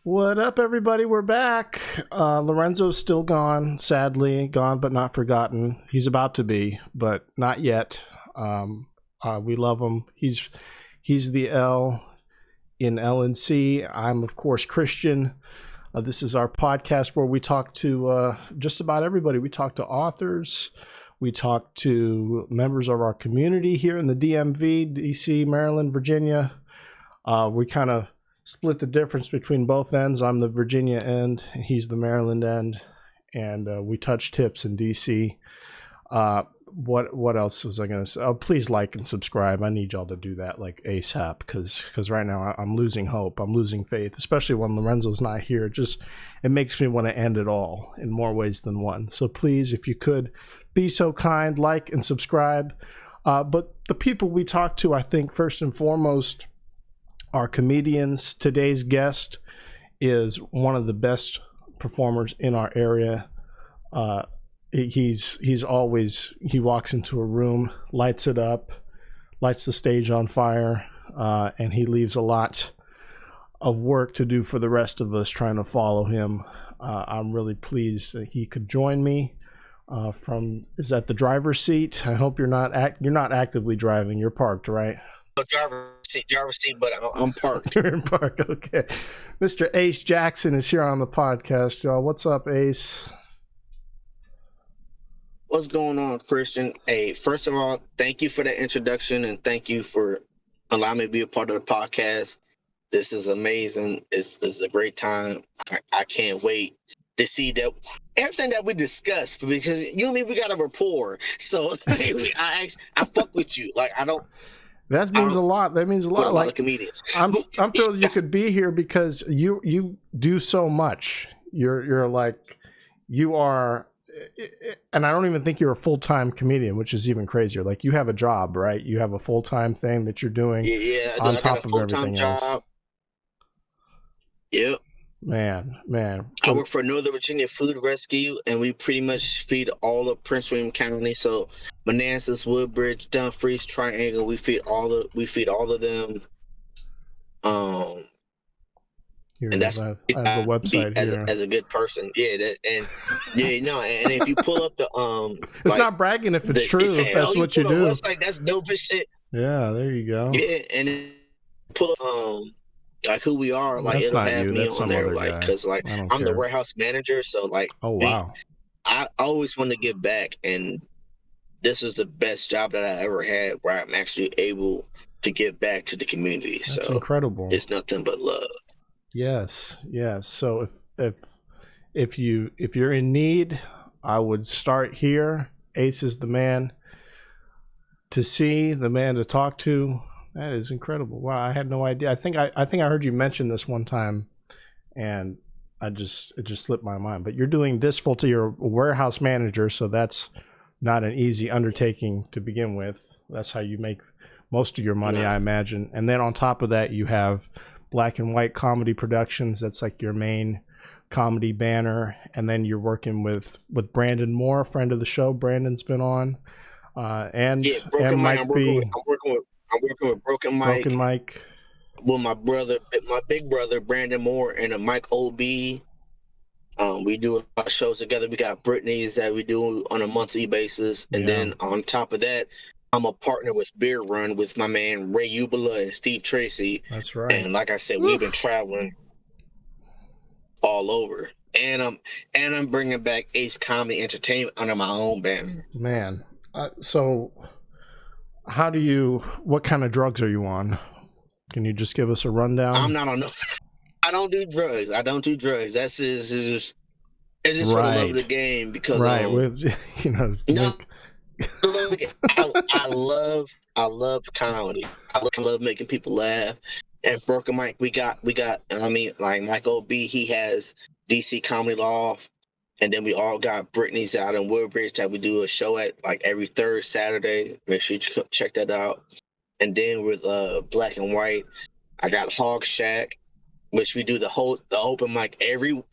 What up, everybody? We're back. Lorenzo's still gone, sadly. Gone but not forgotten. He's about to be, but not yet. We love him. He's the L in L&C. I'm, of course, Christian. This is our podcast where we talk to just about everybody. We talk to authors. We talk to members of our community here in the DMV, DC, Maryland, Virginia. We kind of split the difference between both ends. I'm the Virginia end, he's the Maryland end, and we touch tips in DC. What else was I going to say? Oh, please like and subscribe. I need y'all to do that like ASAP, because right now I'm losing hope. I'm losing faith, especially when Lorenzo's not here. It makes me want to end it all in more ways than one. So please, if you could, be so kind, like and subscribe. But the people we talk to, I think, first and foremost, are comedians. Today's guest is one of the best performers in our area. He walks into a room, lights it up, lights the stage on fire, and he leaves a lot of work to do for the rest of us trying to follow him. I'm really pleased that he could join me is that the driver's seat? I hope you're not actively driving. You're parked, right? Driver's seat, but I'm parked. You're in park, okay. Mr. Ace Jackson is here on the podcast, y'all. What's up, Ace? What's going on, Christian? Hey, first of all, thank you for the introduction, and thank you for allowing me to be a part of the podcast. This is amazing. It's a great time. I can't wait to see that everything that we discussed, because you and me, we got a rapport. So I fuck with you. Like, I don't. That means a lot. That means a lot. A lot of comedians. I'm thrilled you could be here because you do so much. You're like, you are, and I don't even think you're a full-time comedian, which is even crazier. Like, you have a job, right? You have a full-time thing that you're doing. Yeah. On top of everything else. Yep. Man. I work for Northern Virginia Food Rescue, and we pretty much feed all of Prince William County. So Manassas, Woodbridge, Dumfries, Triangle, we feed all of them. And that's I have the website here. As a good person. Yeah, and if you pull up the it's like, not bragging if it's true, if that's what you do. Website, that's dope as shit. Yeah, there you go. Yeah, and then pull up like who we are, like that's it'll have me on there, like, because like I'm the warehouse manager, so like, oh wow, I always want to give back, and this is the best job that I ever had, where I'm actually able to give back to the community. That's so incredible. It's nothing but love. Yes. So if you're in need, I would start here. Ace is the man to see, the man to talk to. That is incredible. Wow, I had no idea. I think I heard you mention this one time, and it just slipped my mind. But you're doing this full-time. You're a warehouse manager, so that's not an easy undertaking to begin with. That's how you make most of your money, I imagine. And then on top of that, you have Black and White Comedy Productions. That's like your main comedy banner. And then you're working with Brandon Moore, friend of the show. Brandon's been on, and Mike I'm working with Broken Mike. With my big brother, Brandon Moore, and Mike O.B. We do a lot of shows together. We got Brittany's that we do on a monthly basis. And then on top of that, I'm a partner with Beer Run with my man Ray Ubala and Steve Tracy. That's right. And like I said, we've been traveling all over. And I'm bringing back Ace Comedy Entertainment under my own banner. Man, so what kind of drugs are you on? Can you just give us a rundown? I'm not on no. I don't do drugs. That's just for the love of the game, because I love comedy. I love making people laugh. And Broken Mike, we got. I mean, like Mike O.B. He has DC Comedy Loft, and then we all got Brittany's out in Woodbridge that we do a show at like every third Saturday. Make sure you check that out. And then with Black and White, I got Hog Shack, which we do the open mic every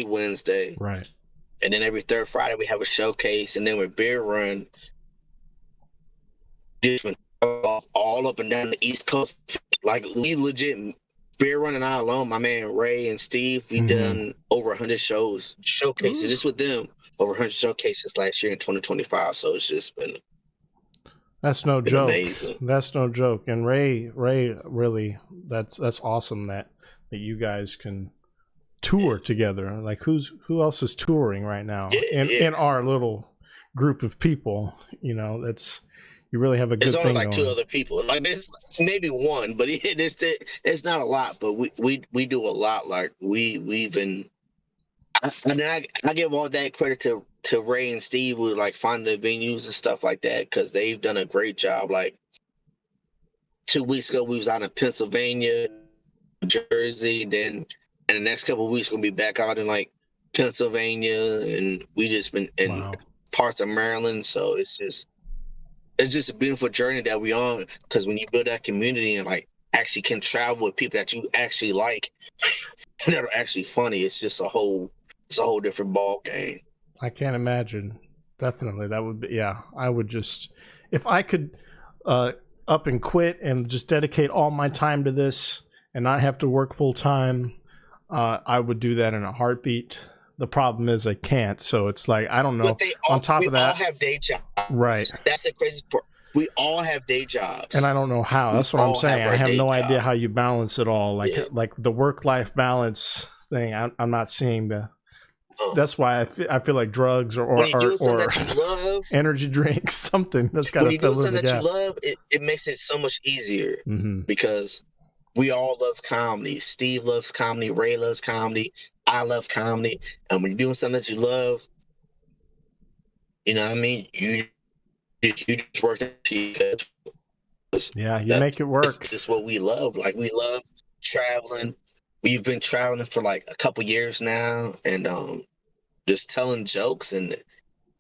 Wednesday. Right. And then every third Friday we have a showcase. And then with Beer Run, all all up and down the East Coast. Like we legit beer running out alone. My man Ray and Steve, we done over 100 showcases just with them. Over 100 showcases last year in 2025. So it's just been joke. Amazing. That's no joke. And Ray really, that's awesome that you guys can tour together. Like who else is touring right now in our little group of people? You know, you really have a good thing. There's only like going. 2 other people. Like there's maybe one, but it's not a lot. But we do a lot. Like we've been. I give all that credit to Ray and Steve with like finding the venues and stuff like that, because they've done a great job. Like 2 weeks ago, we was out in Pennsylvania, Jersey. Then in the next couple of weeks, we're gonna be back out in like Pennsylvania, and we just been in parts of Maryland. So it's just a beautiful journey that we on, because when you build that community and like actually can travel with people that you actually like and that are actually funny, it's just a whole different ball game. I can't imagine. Definitely, that would be. Yeah, I would just, if I could up and quit and just dedicate all my time to this and not have to work full time, I would do that in a heartbeat. The problem is I can't, so it's like I don't know. On top of that, we all have day jobs. Right. That's the crazy part. We all have day jobs, and I don't know how. That's what I'm saying. I have no idea how you balance it all. Like the work-life balance thing. I'm not seeing the. That's why I feel like drugs or that you love, energy drinks, something that's got to fill in the gap. When you do something that you love, it makes it so much easier, because we all love comedy. Steve loves comedy. Ray loves comedy. I love comedy. And when you're doing something that you love, you know what I mean? You just work that. Yeah, you make it work. It's just what we love. Like, we love traveling. We've been traveling for like a couple years now, and just telling jokes, and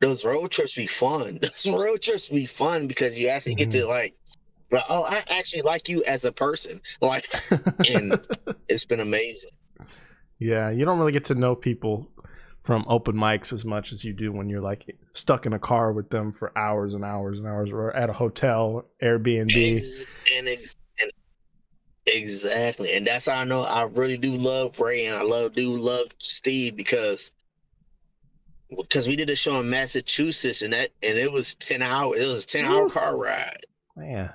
those road trips be fun. Those road trips be fun because you actually get to like, oh, I actually like you as a person. Like, and it's been amazing. Yeah, you don't really get to know people from open mics as much as you do when you're like stuck in a car with them for hours and hours and hours, or at a hotel, Airbnb. Exactly, and that's how I know I really do love Ray, and I do love Steve, because we did a show in Massachusetts, and it was 10 hours. It was a 10-hour car ride. Man,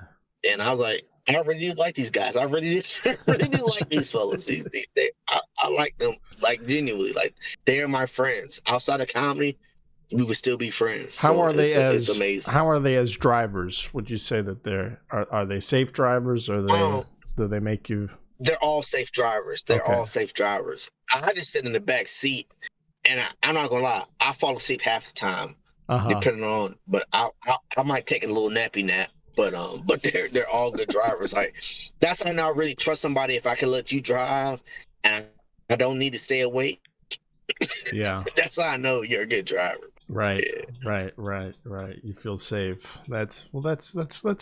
and I was like, I really do like these guys. I really do like these fellas. I like them, like, genuinely. Like, they are my friends. Outside of comedy, we would still be friends. How are they it's amazing. How are they as drivers? Would you say that are they safe drivers, or do they make you? They're all safe drivers. All safe drivers. I just sit in the back seat, and I'm not gonna lie, I fall asleep half the time, depending on. But I might take a little nappy nap. But they're all good drivers. Like, that's how I know I really trust somebody, if I can let you drive and I don't need to stay awake. Yeah, that's how I know you're a good driver. Right, yeah. right. You feel safe. That's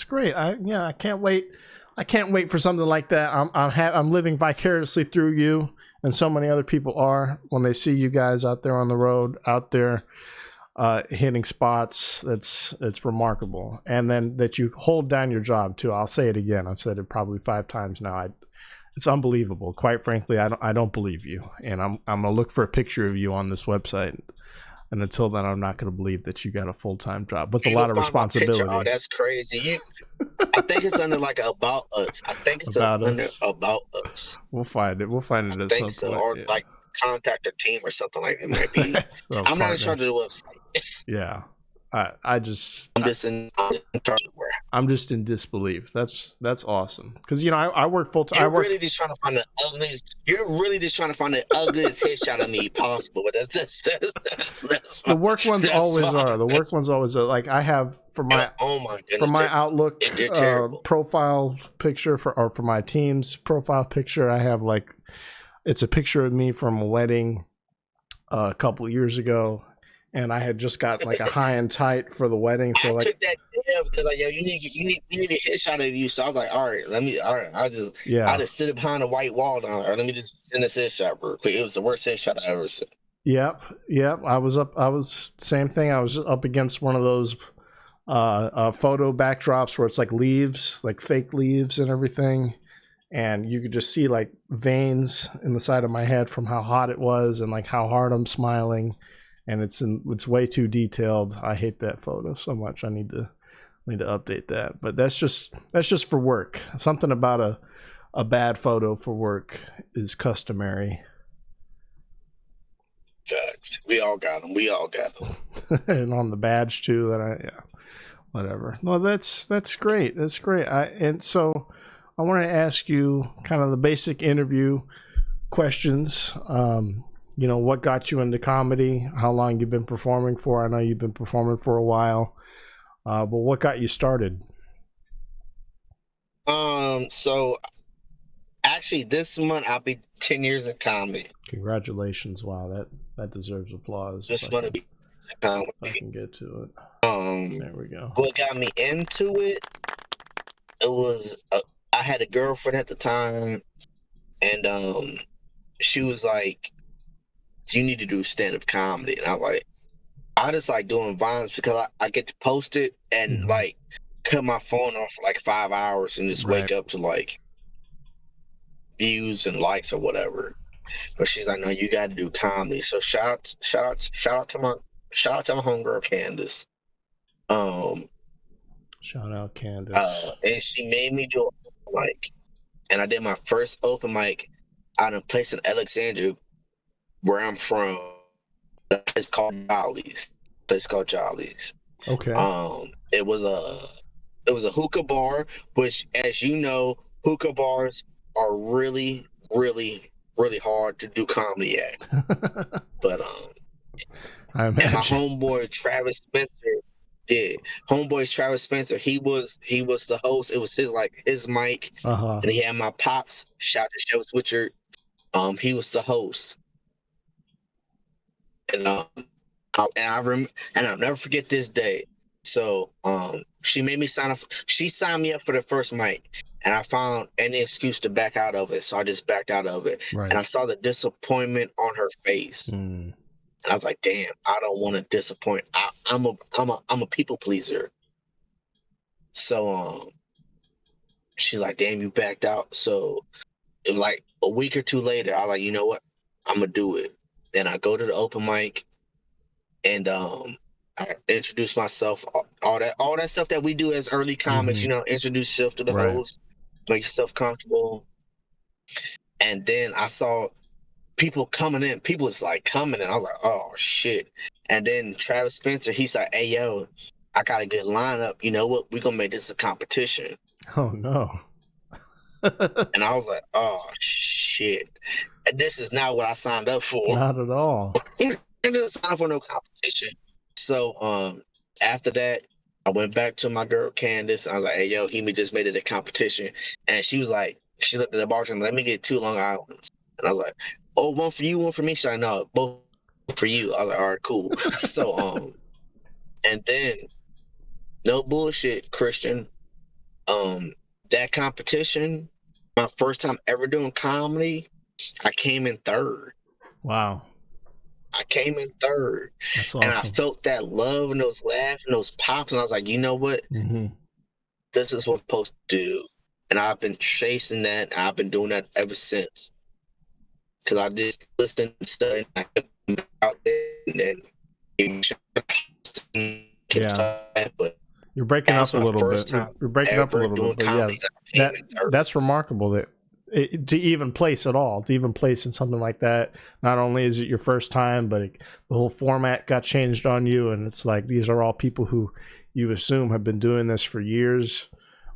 great. I can't wait. I can't wait for something like that. I'm living vicariously through you, and so many other people are, when they see you guys out there on the road, out there. Hitting spots, it's remarkable. And then that you hold down your job too. I'll say it again. I've said it probably 5 times now. It's unbelievable. Quite frankly, I don't believe you. And I'm gonna look for a picture of you on this website. And until then, I'm not gonna believe that you got a full-time job with a lot of responsibility. Oh, that's crazy. I think it's under like About Us. I think it's under About Us. We'll find it. I think so. Or like contact a team or something like that. It might be. I'm not in charge of the website. Yeah. I'm just in disbelief. That's awesome, because I work full time. You're really just trying to find the ugliest headshot of me possible. But that's the work ones always fine. Are. The work ones always are. Like, I have for my Outlook profile picture for my team's profile picture. I have like, it's a picture of me from a wedding a couple of years ago. And I had just got like a high and tight for the wedding. So I took that because like, yo, you need a headshot of you. So I was like, all right, I'll just sit behind a white wall down, or let me just send this headshot real quick. It was the worst headshot I ever seen. Yep. I was same thing. I was up against one of those photo backdrops where it's like leaves, like fake leaves and everything. And you could just see like veins in the side of my head from how hot it was and like how hard I'm smiling. And it's way too detailed. I hate that photo so much. I need to update that. But that's just for work. Something about a bad photo for work is customary. Facts. We all got them. And on the badge too. Whatever. Well, that's great. That's great. And so I want to ask you kind of the basic interview questions. What got you into comedy? How long you've been performing for? I know you've been performing for a while, but what got you started? So actually, this month I'll be 10 years in comedy. Congratulations! Wow, that deserves applause. This month be comedy. I can get to it. There we go. What got me into it? It was I had a girlfriend at the time, and she was like, "You need to do stand-up comedy," and I just like doing vines because I get to post it and like cut my phone off for like 5 hours and just wake up to like views and likes or whatever. But she's like, "No, you got to do comedy." So shout out to my homegirl Candace. Shout out Candace. And she made me do an open mic, and I did my first open mic out in a place in Alexandria, where I'm from. It's called Jolly's. Okay. It was a hookah bar, which, as you know, hookah bars are really, really, really hard to do comedy at. But I imagine. And my homeboy Travis Spencer did. Travis Spencer, he was the host. It was his mic, and he had my pops. Shout out to Show Switcher. He was the host, and I'll never forget this day. So she made me sign up. She signed me up for the first mic, and I found any excuse to back out of it. So I just backed out of it, and I saw the disappointment on her face. And I was like, "Damn, I don't want to disappoint. I'm a people pleaser." So she's like, "Damn, you backed out." So like a week or two later, I was like, "You know what? I'm gonna do it." Then I go to the open mic, and I introduce myself, all that stuff that we do as early comics. Introduce yourself to the host, make yourself comfortable. And then I saw people coming in. People was like coming in. I was like, "Oh shit!" And then Travis Spencer, he's like, "Hey yo, I got a good lineup. You know what? We're gonna make this a competition." Oh no! And I was like, "Oh shit!" And this is not what I signed up for. Not at all. I didn't sign up for no competition. So after that, I went back to my girl Candace. And I was like, "Hey yo, he just made it a competition." And she was like, she looked at the bartender, "Let me get 2 Long Islands." And I was like, "Oh, one for you, one for me." She's like, "No, both for you." I was like, "All right, cool." So and then, no bullshit, Christian. That competition, my first time ever doing comedy, I came in 3rd. Wow. I came in 3rd. That's awesome. And I felt that love and those laughs and those pops, and I was like, "You know what? This is what I'm supposed to do." And I've been chasing that, and I've been doing that ever since. Because I just listened and studied, and I kept out there, and then but you're breaking up a little bit. You're breaking up a little bit, but yeah, that's remarkable that to even place at all, to even place in something like that. Not only is it your first time, but the whole format got changed on you, and it's like these are all people who you assume have been doing this for years,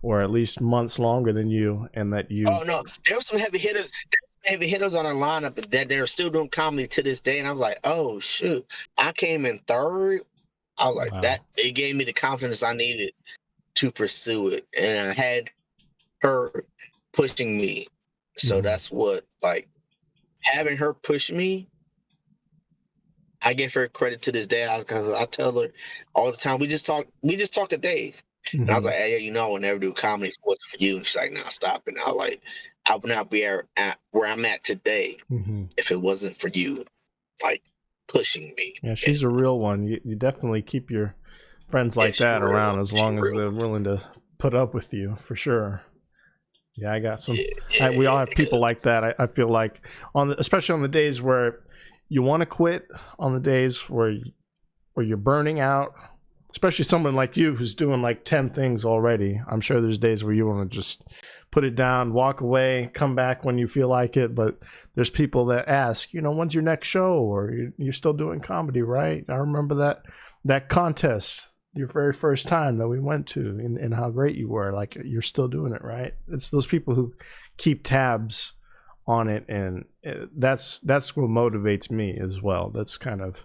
or at least months longer than you, and that you. Oh no, there were some heavy hitters. Heavy hitters on our lineup that they're still doing comedy to this day, and I was like, "Oh shoot!" I came in 3rd. I was like, that it gave me the confidence I needed to pursue it, and I had her pushing me. So that's what, like, having her push me, I give her credit to this day, because I tell her all the time. We just talk today, and I was like, "Hey, I will never do comedy if it wasn't for you." And she's like, "No, stop it." And I would not be at where I'm at today if it wasn't for you, like, pushing me. Yeah, she's a real one. You definitely keep your friends like that real. around as long She as real. they're willing to put up with you, for sure. Yeah, I got some. Yeah, We all have people like that. I feel like especially on the days where you want to quit, on the days where you're burning out, especially someone like you who's doing like 10 things already. I'm sure there's days where you want to just put it down, walk away, come back when you feel like it. But there's people that ask, when's your next show? Or you're still doing comedy, right? I remember that contest, your very first time that we went to, and how great you were. Like, you're still doing it, right? It's those people who keep tabs on it, and that's what motivates me as well. That's kind of,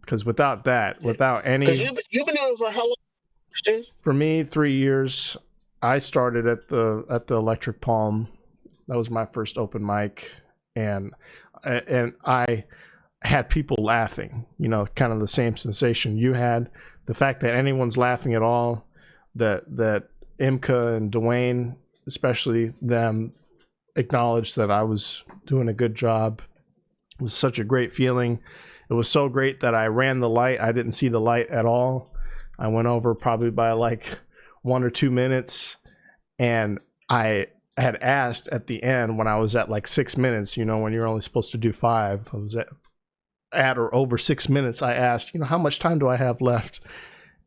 because without any, because you've been doing it for how long, Steve? For me, 3 years. I started at the Electric Palm. That was my first open mic, and I had people laughing, kind of the same sensation you had. The fact that anyone's laughing at all, that Emcee and Dwayne, especially them, acknowledged that I was doing a good job, was such a great feeling. It was so great that I ran the light. I didn't see the light at all. I went over probably by like 1 or 2 minutes, and I had asked at the end when I was at like 6 minutes, when you're only supposed to do 5, I was at or over 6 minutes. I asked, how much time do I have left?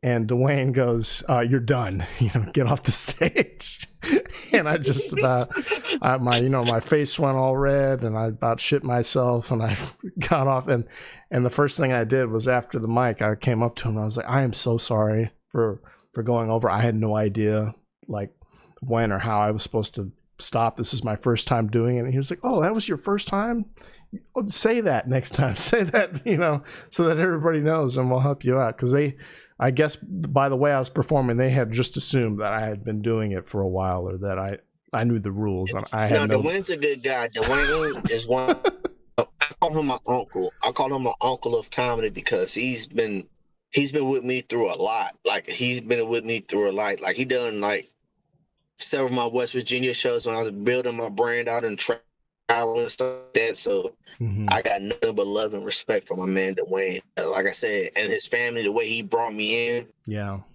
And Dwayne goes, "You're done. Get off the stage." And I just about, my face went all red, and I about shit myself, and I got off. And the first thing I did was, after the mic, I came up to him and I was like, "I am so sorry for going over. I had no idea like when or how I was supposed to stop. This is my first time doing it." And he was like, "Oh, that was your first time? Oh, say that next time. Say that, so that everybody knows, and we'll help you out." Because I guess by the way I was performing, they had just assumed that I had been doing it for a while, or that I knew the rules. And I had Dwayne's a good guy. Dwayne is one. I call him my uncle. I call him my uncle of comedy, because he's been with me through a lot. Like, he's been with me through a lot. Like, he done like several of my West Virginia shows when I was building my brand out and traveling and stuff like that. So I got nothing but love and respect for my man Dwayne. Like I said, and his family, the way he brought me in,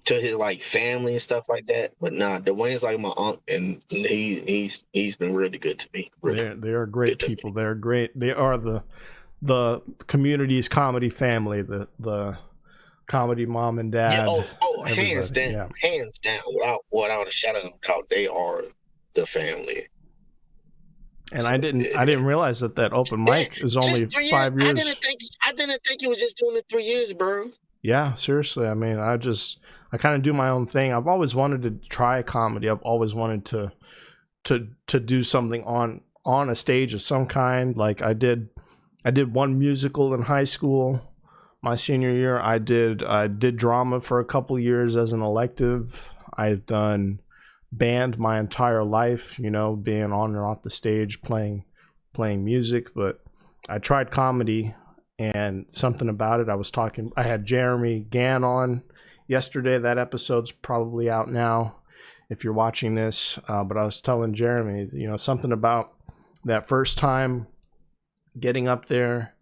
to his like family and stuff like that. But nah, Dwayne's like my uncle, and he's been really good to me. Really, they are great people. They're great. They are the community's comedy family. The comedy mom and dad. Yeah, hands down, without a shadow of a doubt, they are the family. And I didn't realize that open mic is only 5 years. I didn't think you was just doing it 3 years, bro. Yeah, seriously. I mean, I kind of do my own thing. I've always wanted to try comedy. I've always wanted to do something on a stage of some kind. Like, I did one musical in high school. My senior year, I did drama for a couple years as an elective. I've done band my entire life, being on and off the stage, playing music. But I tried comedy, and something about it. I had Jeremy Gann on yesterday. That episode's probably out now if you're watching this. But I was telling Jeremy, something about that first time getting up there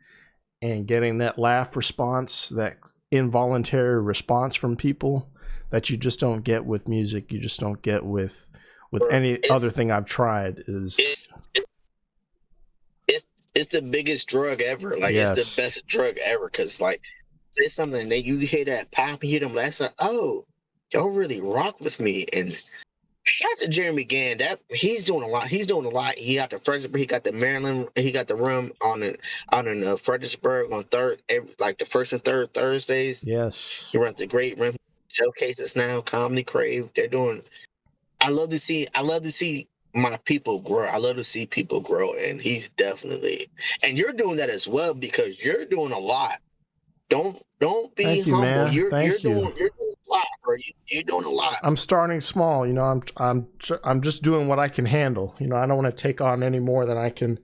and getting that laugh response, that involuntary response from people that you just don't get with music. You just don't get with any other thing I've tried. It's the biggest drug ever. Like, yes. It's the best drug ever. Because, like, there's something that you hear that pop, you hear them laugh, like, oh, y'all really rock with me. And shout out to Jeremy Gann. He's doing a lot. He got the Fredericksburg, he got the Maryland, he got the room out in Fredericksburg on the first and third Thursdays. Yes. He runs the great room showcases now, Comedy Crave. They're doing. I love to see my people grow. I love to see people grow, and he's definitely. And you're doing that as well, because you're doing a lot. Don't be Thank humble. You, man. You're doing a lot, bro. You're doing a lot. I'm starting small. I'm just doing what I can handle. I don't want to take on any more than I can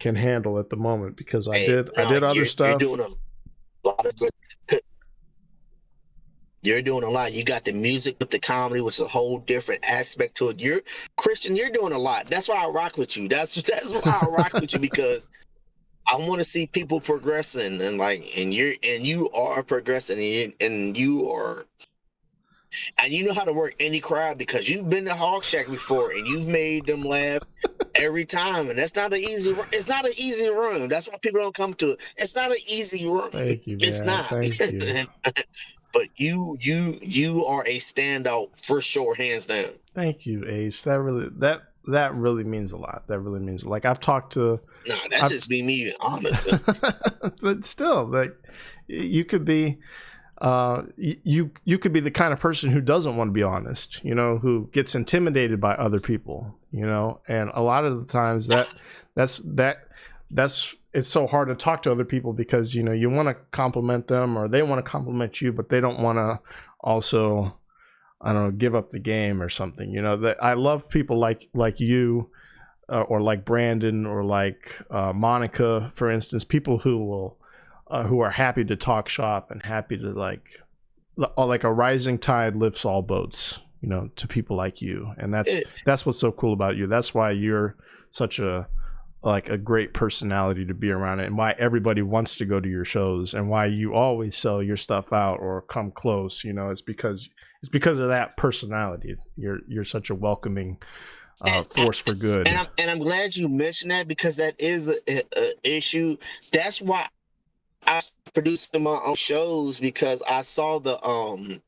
handle at the moment, because I did other stuff. You're doing a lot of good. You're doing a lot. You got the music with the comedy, which is a whole different aspect to it. You're Christian. You're doing a lot. That's why I rock with you. That's why I rock with you, because I want to see people progressing, and you are progressing, and you are and you know how to work any crowd because you've been to Hog Shack before and you've made them laugh every time, and that's not an easy. It's not an easy room. That's why people don't come to it. It's not an easy room. Thank you, It's man. not. Thank you. But you are a standout for sure, hands down. Thank you, Ace. That really means a lot. That really means, like, I've talked to. Nah, that's just me being honest. But still, like, you could be. You could be the kind of person who doesn't want to be honest, who gets intimidated by other people, and a lot of the times that's it's so hard to talk to other people because you want to compliment them or they want to compliment you, but they don't want to also, I don't know, give up the game or something. That I love people like you, or like Brandon, or like Monica, for instance, people who are happy to talk shop and happy to like a rising tide lifts all boats, to people like you. And that's what's so cool about you. That's why you're such a great personality to be around, and why everybody wants to go to your shows, and why you always sell your stuff out or come close. It's because of that personality. You're such a welcoming force for good. And I'm glad you mentioned that, because that is a issue. That's why I produced my own shows, because I saw the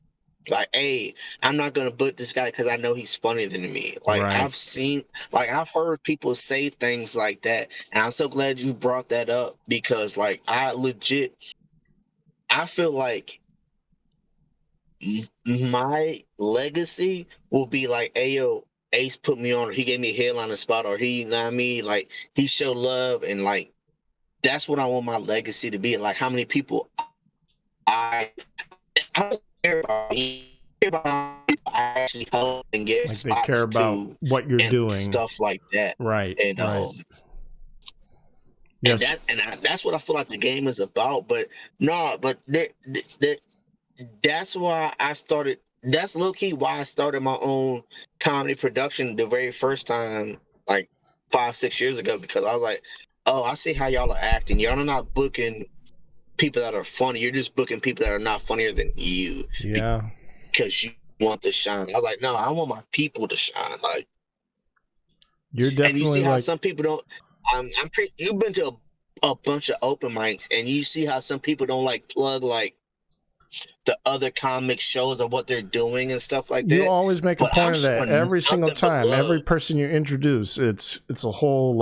like, hey, I'm not gonna book this guy because I know he's funnier than me. Like, right. I've heard people say things like that, and I'm so glad you brought that up, because like I feel like my legacy will be like, hey yo, Ace put me on, or he gave me a headliner spot, or he, you know what I mean, like he showed love, and like that's what I want my legacy to be. Like, how many people I don't care about me. I care about how people actually help and get like spots, they care about what you're doing, stuff like that. Right. And right. Yes. That's what I feel like the game is about. But no, but that's why I started. That's low key why I started my own comedy production the very first time, like 5-6 years ago, because I was like, oh, I see how y'all are acting. Y'all are not booking people that are funny. You're just booking people that are not funnier than you. Yeah. Because you want to shine. I was like, no, I want my people to shine. Like, you're definitely. And you see how some people don't. You've been to a bunch of open mics, and you see how some people don't like plug like the other comic shows or what they're doing and stuff like that. You always make a point of that every single time. Every person you introduce, it's a whole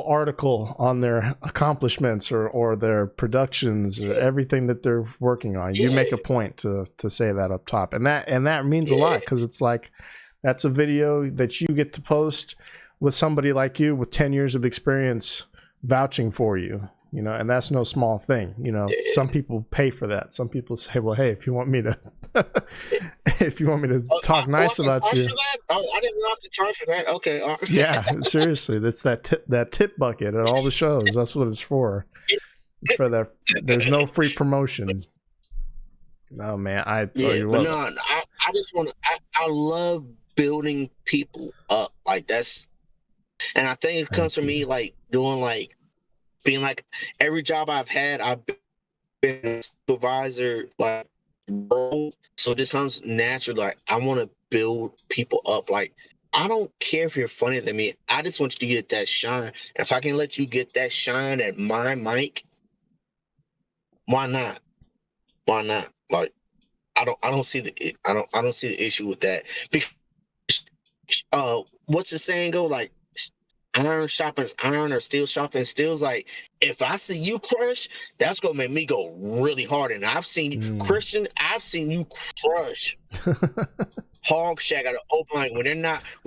article on their accomplishments or their productions or everything that they're working on. You make a point to say that up top, and that means a lot, because it's like that's a video that you get to post with somebody like you with 10 years of experience vouching for you. And that's no small thing. Some people pay for that. Some people say, well, hey, if you want me to talk nice about you. I didn't know I could charge for that. Okay. Yeah, seriously. That's that tip bucket at all the shows. That's what it's for. It's for that. There's no free promotion. No, man. I tell you what. No, I just want to, I love building people up. Like, that's, and I think it comes from me, like doing like, being like, every job I've had, I've been a supervisor, like, role. So this comes naturally. Like, I want to build people up. Like, I don't care if you're funnier than me. I just want you to get that shine. If I can let you get that shine at my mic, why not? Why not? Like, I don't see the issue with that. Because what's the saying go? Like, iron sharpens iron, or steel sharpens steel's. Like, if I see you crush, that's gonna make me go really hard. And I've seen you, Christian, I've seen you crush Hog Shack at an open mic when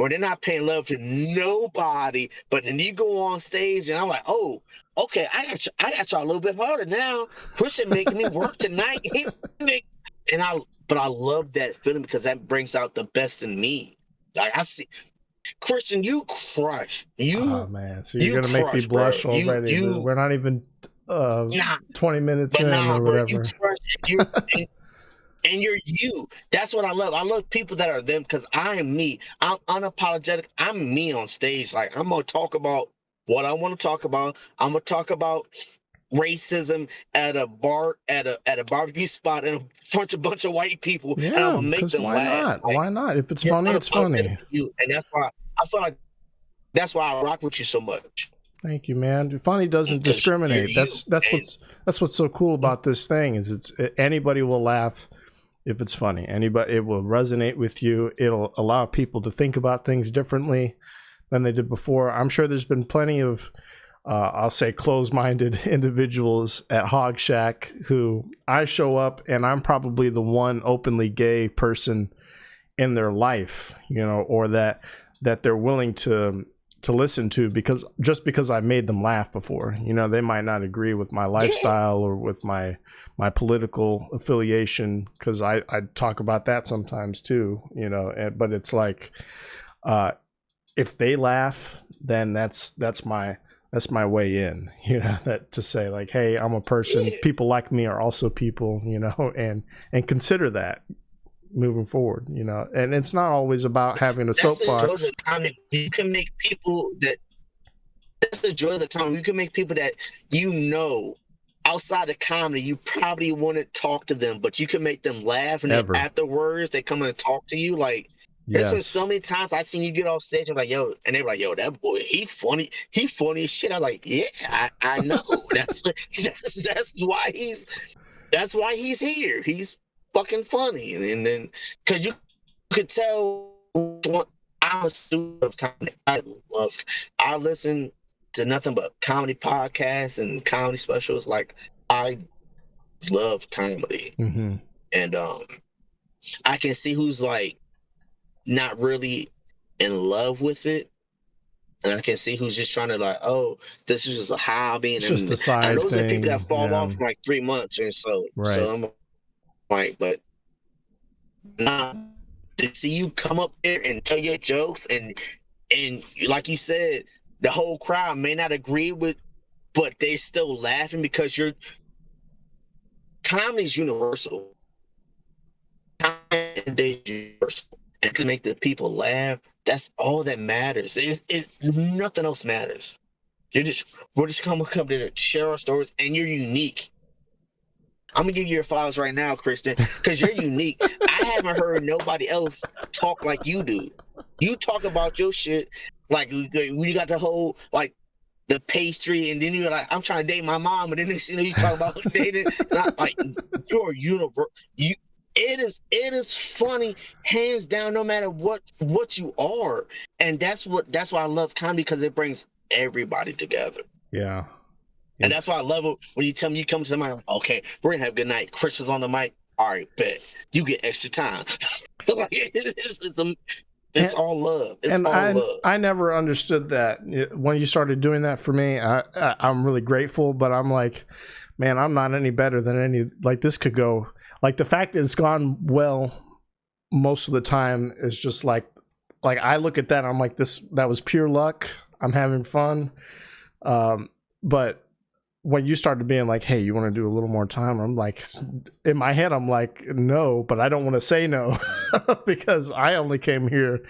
they're not paying love to nobody, but then you go on stage and I'm like, oh, okay, I got y'all a little bit harder now. Christian making me work tonight. But I love that feeling, because that brings out the best in me. Like, I see Christian, you crush. Oh man, so you're gonna make me blush already. We're not even 20 minutes in or whatever. Bro, you crush. And you're you. That's what I love. I love people that are them, because I am me. I'm unapologetic. I'm me on stage. Like, I'm gonna talk about what I want to talk about. I'm gonna talk about racism at a bar at a barbecue spot in front of a bunch of white people, and I'm Yeah, gonna make because them why laugh. not? Like, Why not? If it's you're funny, it's funny. unapologetic for you, and that's why I feel like that's why I rock with you so much. Thank you, man. Funny doesn't Because you're discriminate. you, That's what's so cool about this thing is anybody will laugh if it's funny. Anybody, it will resonate with you. It'll allow people to think about things differently than they did before. I'm sure there's been plenty of I'll say closed-minded individuals at Hog Shack who I show up and I'm probably the one openly gay person in their life, or that they're willing to listen to because I made them laugh before. They might not agree with my lifestyle or with my political affiliation, because I talk about that sometimes too, but it's like if they laugh, then that's my way in, that to say like, hey, I'm a person, people like me are also people, and consider that moving forward, and it's not always about having a soapbox. You can make people that's the joy of the comedy. You can make people that outside of comedy you probably wouldn't talk to them, but you can make them laugh, and then afterwards they come and talk to you. Like, there's been so many times I seen you get off stage and I'm like, yo, and they're like, yo, that boy, he funny as shit. I was like, yeah, I know. that's why he's here. He's fucking funny. And then because you could tell I'm a student of comedy. I listen to nothing but comedy podcasts and comedy specials. Like, I love comedy. Mm-hmm. And I can see who's like not really in love with it, and I can see who's just trying to like, oh, this is just a hobby, and just a side those thing. are people that fall off in like 3 months or so. Right. So I'm like, but nah, to see you come up there and tell your jokes, and like you said, the whole crowd may not agree with, but they're still laughing because comedy's universal. Comedy is universal. And to make the people laugh, that's all that matters. It's nothing else matters. We're just come there to share our stories, and you're unique. I'm gonna give you your flowers right now, Christian, because you're unique. I haven't heard nobody else talk like you do. You talk about your shit like when you got the whole like the pastry, and then you're like, I'm trying to date my mom, and then you talk about dating. Like, you're universal. It is funny, hands down, no matter what you are, and that's why I love comedy, because it brings everybody together. Yeah, and that's why I love it when you tell me you come to the mic. Okay, we're gonna have a good night. Chris is on the mic. All right, bet you get extra time. Like, it's all love. It's all love. I never understood that when you started doing that for me. I'm really grateful, but I'm like, man, I'm not any better than any. Like, this could go. Like, the fact that it's gone well most of the time is just like I look at that, I'm like, that was pure luck. I'm having fun. But when you started being like, hey, you want to do a little more time? I'm like, in my head, I'm like, no, but I don't want to say no because I only came here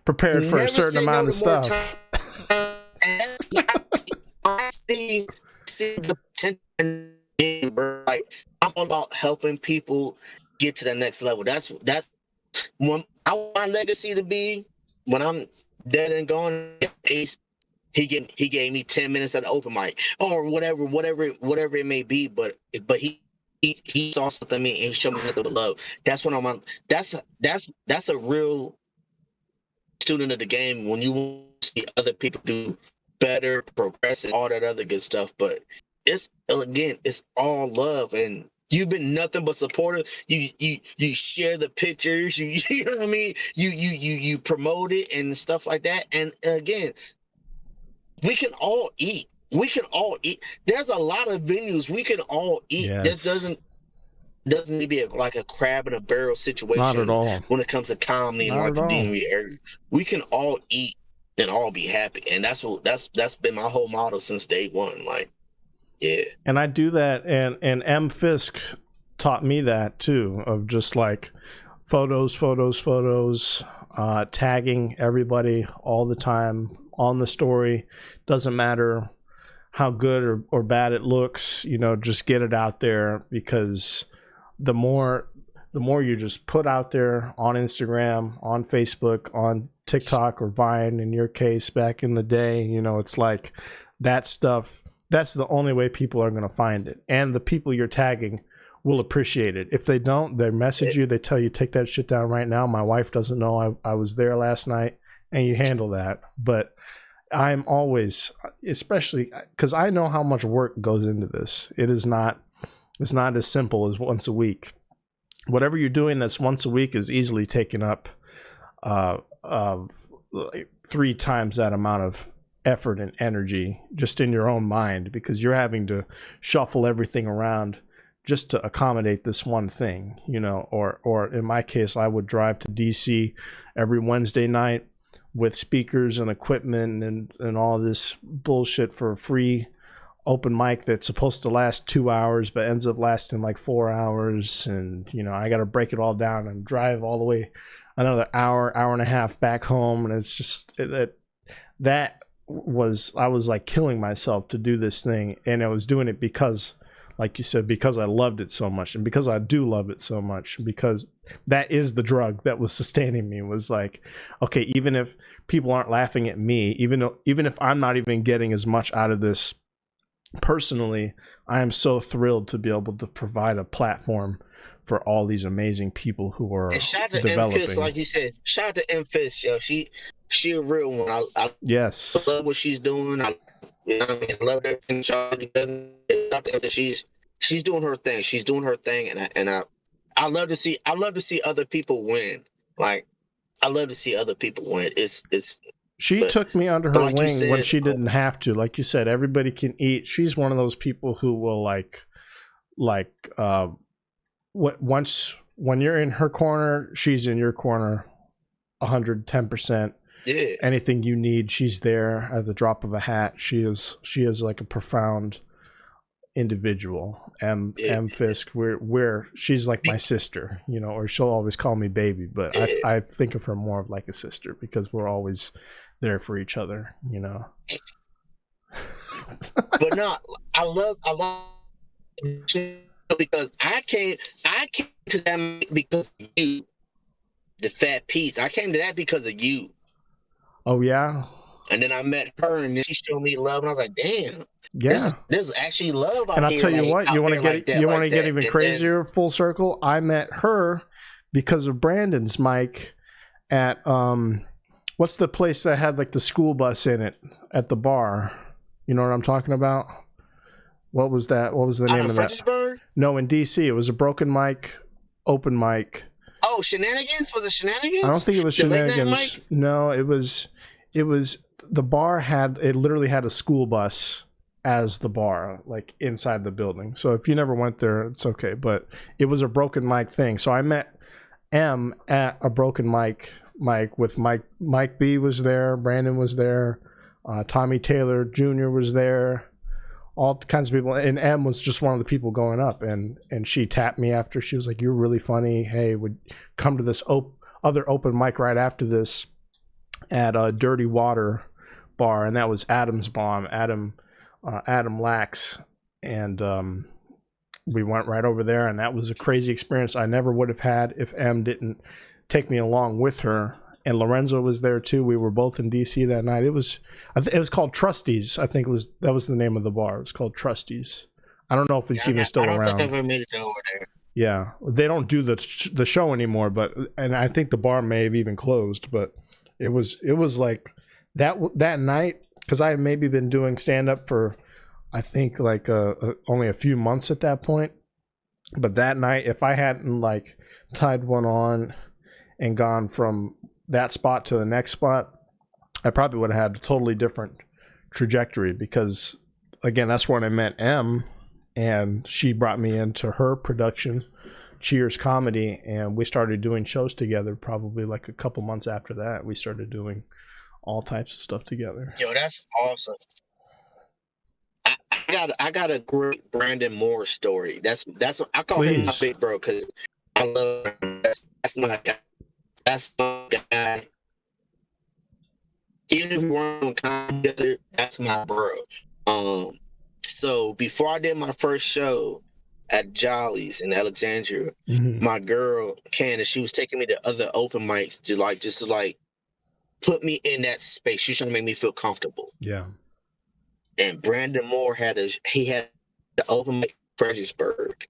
prepared for a certain amount of stuff. I see the potential. Like, I'm all about helping people get to the next level. That's when I want my legacy to be. When I'm dead and gone, he gave me 10 minutes at the open mic or whatever it may be. But he saw something in me and he showed me nothing but love. That's when I'm on. That's a real student of the game, when you want to see other people do better, progress, and all that other good stuff. But it's all love, and you've been nothing but supportive. You share the pictures, you know what I mean? You promote it and stuff like that. And again, we can all eat. There's a lot of venues we can all eat. Yes. This doesn't need to be like a crab in a barrel situation. Not at all. When it comes to comedy and like the DMV area, we can all eat and all be happy, and that's been my whole motto since day one. Like, yeah. And I do that, and M. Fisk taught me that too, of just like photos, tagging everybody all the time on the story. Doesn't matter how good or bad it looks. Just get it out there, because the more you just put out there on Instagram, on Facebook, on TikTok or Vine, in your case, back in the day, it's like that stuff, that's the only way people are going to find it. And the people you're tagging will appreciate it. If they don't, they message you, they tell you, take that shit down right now. My wife doesn't know I was there last night, and you handle that. But I'm always, especially because I know how much work goes into this. It's not as simple as once a week. Whatever you're doing that's once a week is easily taken up like 3 times that amount of effort and energy just in your own mind, because you're having to shuffle everything around just to accommodate this one thing, or in my case, I would drive to DC every Wednesday night with speakers and equipment and all this bullshit for a free open mic that's supposed to last 2 hours but ends up lasting like 4 hours, and I got to break it all down and drive all the way another hour and a half back home, and it's just I was like killing myself to do this thing, and I was doing it because, like you said, because I loved it so much, and because I do love it so much, because that is the drug that was sustaining me. Was like, okay, even if people aren't laughing at me, even if I'm not even getting as much out of this personally, I am so thrilled to be able to provide a platform for all these amazing people who are developing. Emcee, like you said, shout out to Emcee, yo. She a real one. I yes, love what she's doing. I love everything she's doing her thing. She's doing her thing, and I love to see other people win. Like, I love to see other people win. She took me under her wing when she didn't have to. Like you said, everybody can eat. She's one of those people who will once when you're in her corner, she's in your corner 110%. Yeah. Anything you need, she's there at the drop of a hat. She is like a profound individual. And Fisk, she's like my sister, or she'll always call me baby, but I think of her more of like a sister, because we're always there for each other, But no, I love because I came to that because of you, the fat piece. I came to that because of you. Oh yeah. And then I met her, and then she showed me love, and I was like, damn. Yeah. There's actually love out here. And I'll tell you what, you want to get even crazier, then, full circle. I met her because of Brandon's mic at what's the place that had like the school bus in it at the bar? You know what I'm talking about? What was that? What was the name of that? No, in DC. It was a broken mic, open mic. Oh, Shenanigans? Was it Shenanigans? I don't think it was Shenanigans. No, it was the bar literally had a school bus as the bar, like inside the building. So if you never went there, it's okay. But it was a broken mic thing. So I met M at a broken mic with Mike B was there, Brandon was there, Tommy Taylor Jr. was there, all kinds of people, and M was just one of the people going up, and she tapped me after. She was like, "You're really funny. Hey, would come to this other open mic right after this at a Dirty Water bar," and that was Adam's bomb, Adam Lax, and we went right over there, and that was a crazy experience I never would have had if M didn't take me along with her. And Lorenzo was there too. We were both in DC that night. It was called Trustees. I think that was the name of the bar. It was called Trustees. I don't know if it's even still around. I don't think I've ever made it over there. Yeah, they don't do the show anymore, and I think the bar may have even closed. But it was like that night, because I had maybe been doing stand up for, I think, like only a few months at that point. But that night, if I hadn't like tied one on and gone from that spot to the next spot, I probably would have had a totally different trajectory, because again, that's when I met M, and she brought me into her production, Cheers Comedy, and we started doing shows together. Probably like a couple months after that, we started doing all types of stuff together. Yo, that's awesome. I got a great Brandon Moore story. I call him my big bro, because I love him. That's my guy. That's my guy. Even if we weren't on comedy together, that's my bro. So before I did my first show at Jolly's in Alexandria, Mm-hmm. my girl Candace, she was taking me to other open mics to just put me in that space. She was trying to make me feel comfortable. Yeah. And Brandon Moore had the open mic in Fredericksburg,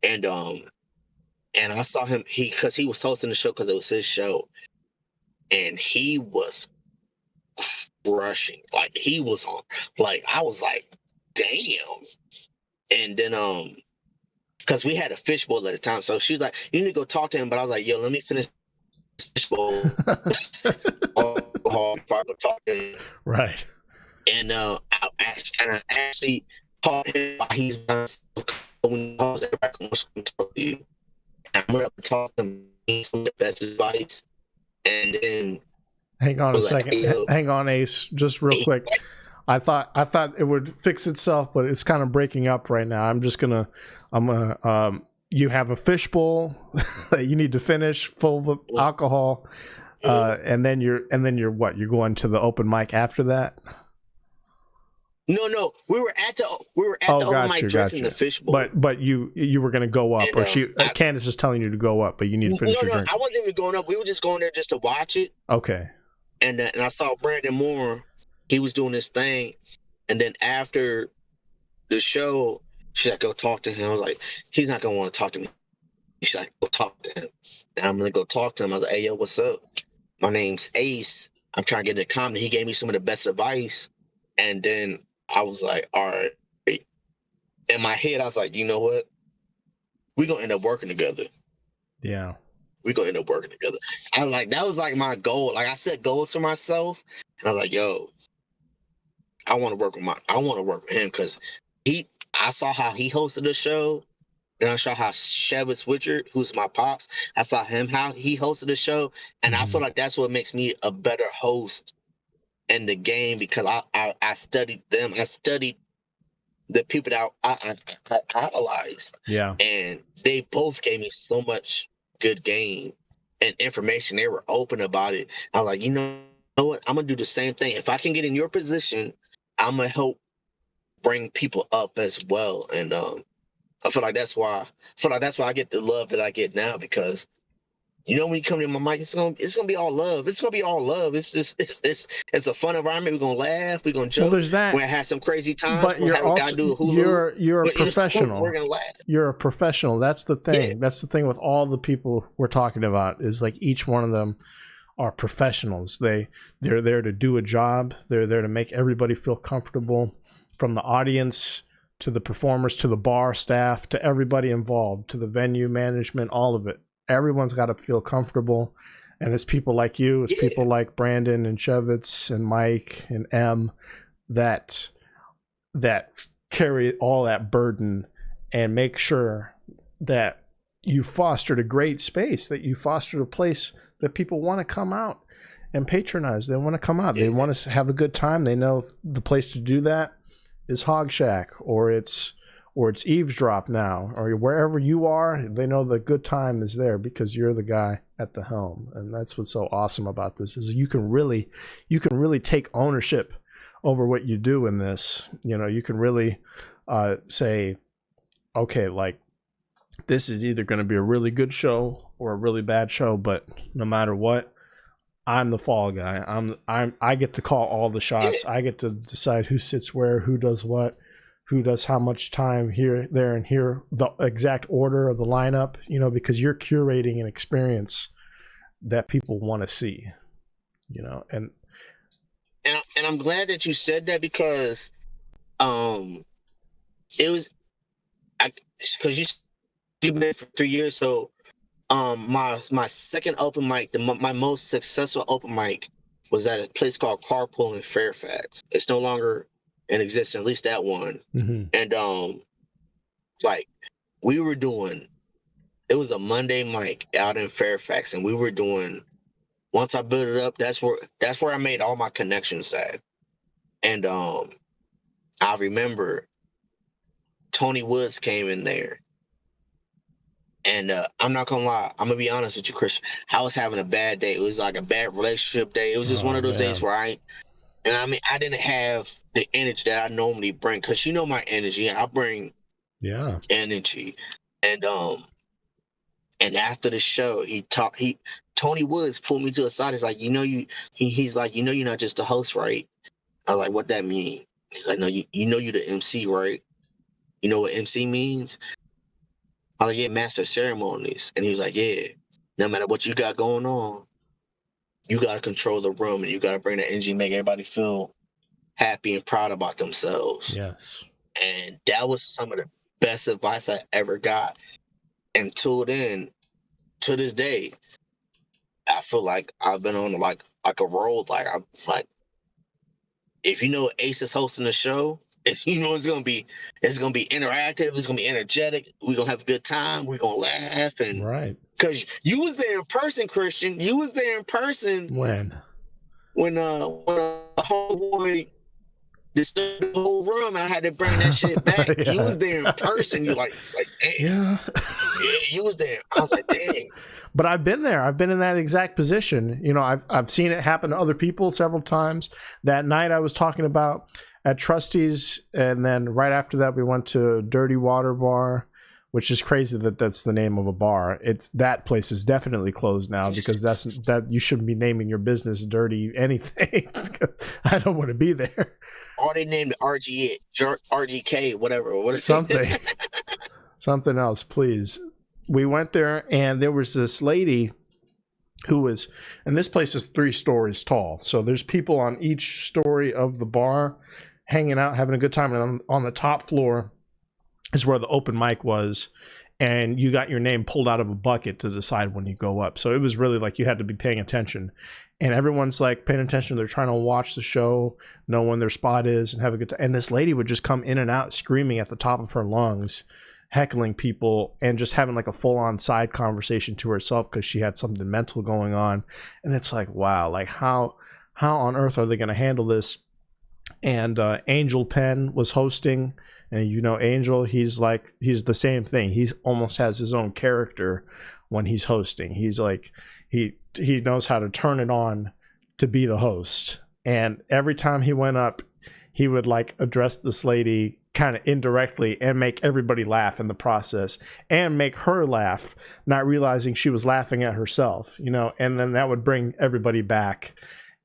and I saw him because he was hosting the show because it was his show, and he was crushing. Like he was on. Like I was like, damn. And then because we had a fishbowl at the time, so she was like, you need to go talk to him. But I was like, yo, let me finish this fishbowl before I go talk to him. Right. And I actually taught him why he's when he calls everybody wants to talk to you. And I went up and talked to him, some of the best advice. And then hang on a second. Hang on, Ace, just real quick. I thought it would fix itself, but it's kind of breaking up right now. I'm gonna you have a fishbowl that you need to finish full of alcohol, and then you're what? You're going to the open mic after that? No, we were at the open mic drinking the fishbowl. But you were gonna go up, and, Candace is telling you to go up, but you need to finish your drink. I wasn't even going up. We were just going there just to watch it. Okay. And I saw Brandon Moore. He was doing this thing, and then after the show, she's like, "Go talk to him." I was like, "He's not gonna want to talk to me." She's like, "Go talk to him." And I'm gonna go talk to him. I was like, "Hey, yo, what's up? My name's Ace. I'm trying to get into comedy." He gave me some of the best advice, and then I was like, "All right." In my head, I was like, "You know what? We're gonna end up working together." Yeah. We're gonna end up working together. I was like, that was like my goal. Like I set goals for myself, and I was like, "Yo, I want to work with him because I saw how he hosted the show, and I saw how Shevitz Richard, who's my pops, I saw him how he hosted the show, and I feel like that's what makes me a better host in the game because I studied them. I studied the people that I idolized. Yeah. And they both gave me so much good game and information. They were open about it. I was like, you know what? I'm gonna do the same thing. If I can get in your position, I'm gonna help bring people up as well. And I feel like that's why I get the love that I get now because when you come to my mic, it's gonna be all love. It's gonna be all love. It's just it's a fun environment. We're gonna laugh. We're gonna joke. Well, there's that. We're gonna have some crazy times. But you're a professional. We're gonna laugh. You're a professional. That's the thing. Yeah. That's the thing with all the people we're talking about is like each one of them are professionals. They're there to do a job. They're there to make everybody feel comfortable, from the audience to the performers to the bar staff to everybody involved to the venue management, all of it. Everyone's got to feel comfortable, and it's people like you, it's people like Brandon and Shevitz and Mike and Em that carry all that burden and make sure that you fostered a great space, that you fostered a place that people want to come out and patronize. They want to come out. They want to have a good time. They know the place to do that is Hog Shack or it's Eavesdrop now, or wherever you are. They know the good time is there because you're the guy at the helm. And that's what's so awesome about this is you can really take ownership over what you do in this. You can really say, okay, like this is either going to be a really good show or a really bad show, but no matter what, I'm the fall guy. I get to call all the shots. I get to decide who sits where, who does what, who does how much time here, there, and here, the exact order of the lineup, because you're curating an experience that people want to see, and I'm glad that you said that because it was because you've been there for 3 years, so my second open mic, my most successful open mic was at a place called Carpool in Fairfax. It's no longer in existence, at least that one. Mm-hmm. And like we were doing, it was a Monday mic out in Fairfax, and we were doing. Once I built it up, that's where I made all my connections at. And I remember Tony Woods came in there. And I'm not gonna lie, I'm gonna be honest with you, Christian. I was having a bad day. It was like a bad relationship day. It was just one of those days where And I mean, I didn't have the energy that I normally bring, because you know my energy. I bring energy, and after the show, Tony Woods pulled me to the side. He's like, he's like, you're not just the host, right? I was like, what that mean? He's like, no, you know you're the MC, right? You know what MC means? I was like, yeah, master of ceremonies. And he was like, yeah, no matter what you got going on, you got to control the room, and you got to bring the energy, make everybody feel happy and proud about themselves. Yes. And that was some of the best advice I ever got. Until then, to this day, I feel like I've been on like a roll. Like I'm like, if you know Ace is hosting the show, if you know it's gonna be interactive, it's gonna be energetic. We're gonna have a good time. We're gonna laugh, and right. Because you was there in person, Christian. You was there in person when homeboy disturbed the whole room. I had to bring that shit back. Yeah. You was there in person. You like damn. Yeah, you was there. I was like, dang. But I've been there. I've been in that exact position. You know, I've seen it happen to other people several times. That night I was talking about at Trusty's, and then right after that we went to Dirty Water Bar, which is crazy that that's the name of a bar. That place is definitely closed now, because that you shouldn't be naming your business Dirty anything. I don't want to be there. Or they named it RGK, whatever. What is something, something else, please. We went there, and there was this lady who was, and this place is 3 stories tall. So there's people on each story of the bar hanging out, having a good time. And on the top floor is where the open mic was. And you got your name pulled out of a bucket to decide when you go up. So it was really like you had to be paying attention. And everyone's like paying attention. They're trying to watch the show, know when their spot is, and have a good time. And this lady would just come in and out screaming at the top of her lungs, heckling people, and just having like a full-on side conversation to herself because she had something mental going on. And it's like, wow, like how on earth are they going to handle this? And Angel Penn was hosting, and you know Angel, he's the same thing. He almost has his own character when he's hosting. He's like he knows how to turn it on to be the host. And every time he went up, he would like address this lady kind of indirectly and make everybody laugh in the process, and make her laugh, not realizing she was laughing at herself, you know, and then that would bring everybody back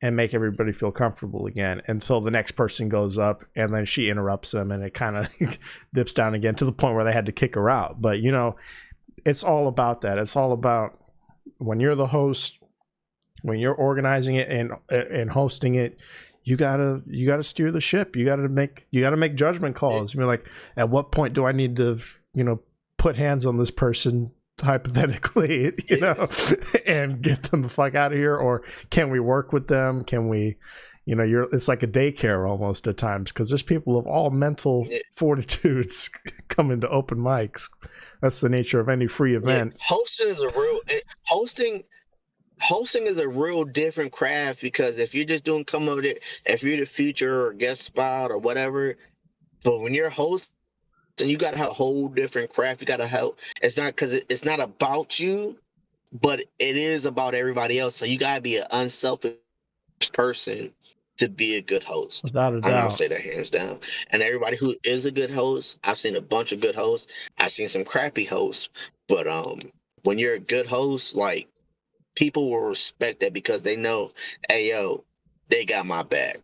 and make everybody feel comfortable again until the next person goes up, and then she interrupts them, and it kind of dips down again to the point where they had to kick her out. But, you know, it's all about that. It's all about when you're the host, when you're organizing it and hosting it, you gotta steer the ship. You gotta make judgment calls. You're like, at what point do I need to, you know, put hands on this person hypothetically, you know, and get them the fuck out of here? Or can we work with them? Can we, you know, it's like a daycare almost at times, because there's people of all mental fortitudes coming to open mics. That's the nature of any free event. Hosting is a real different craft, because if you're just doing come over there, if you're the feature or guest spot or whatever, but when you're hosting, you got to have a whole different craft. You got to help. It's not because it's not about you, but it is about everybody else. So you got to be an unselfish person to be a good host. Without a doubt. I'll say that hands down. And everybody who is a good host, I've seen a bunch of good hosts. I've seen some crappy hosts, but when you're a good host, like, people will respect that, because they know, hey, yo, they got my back.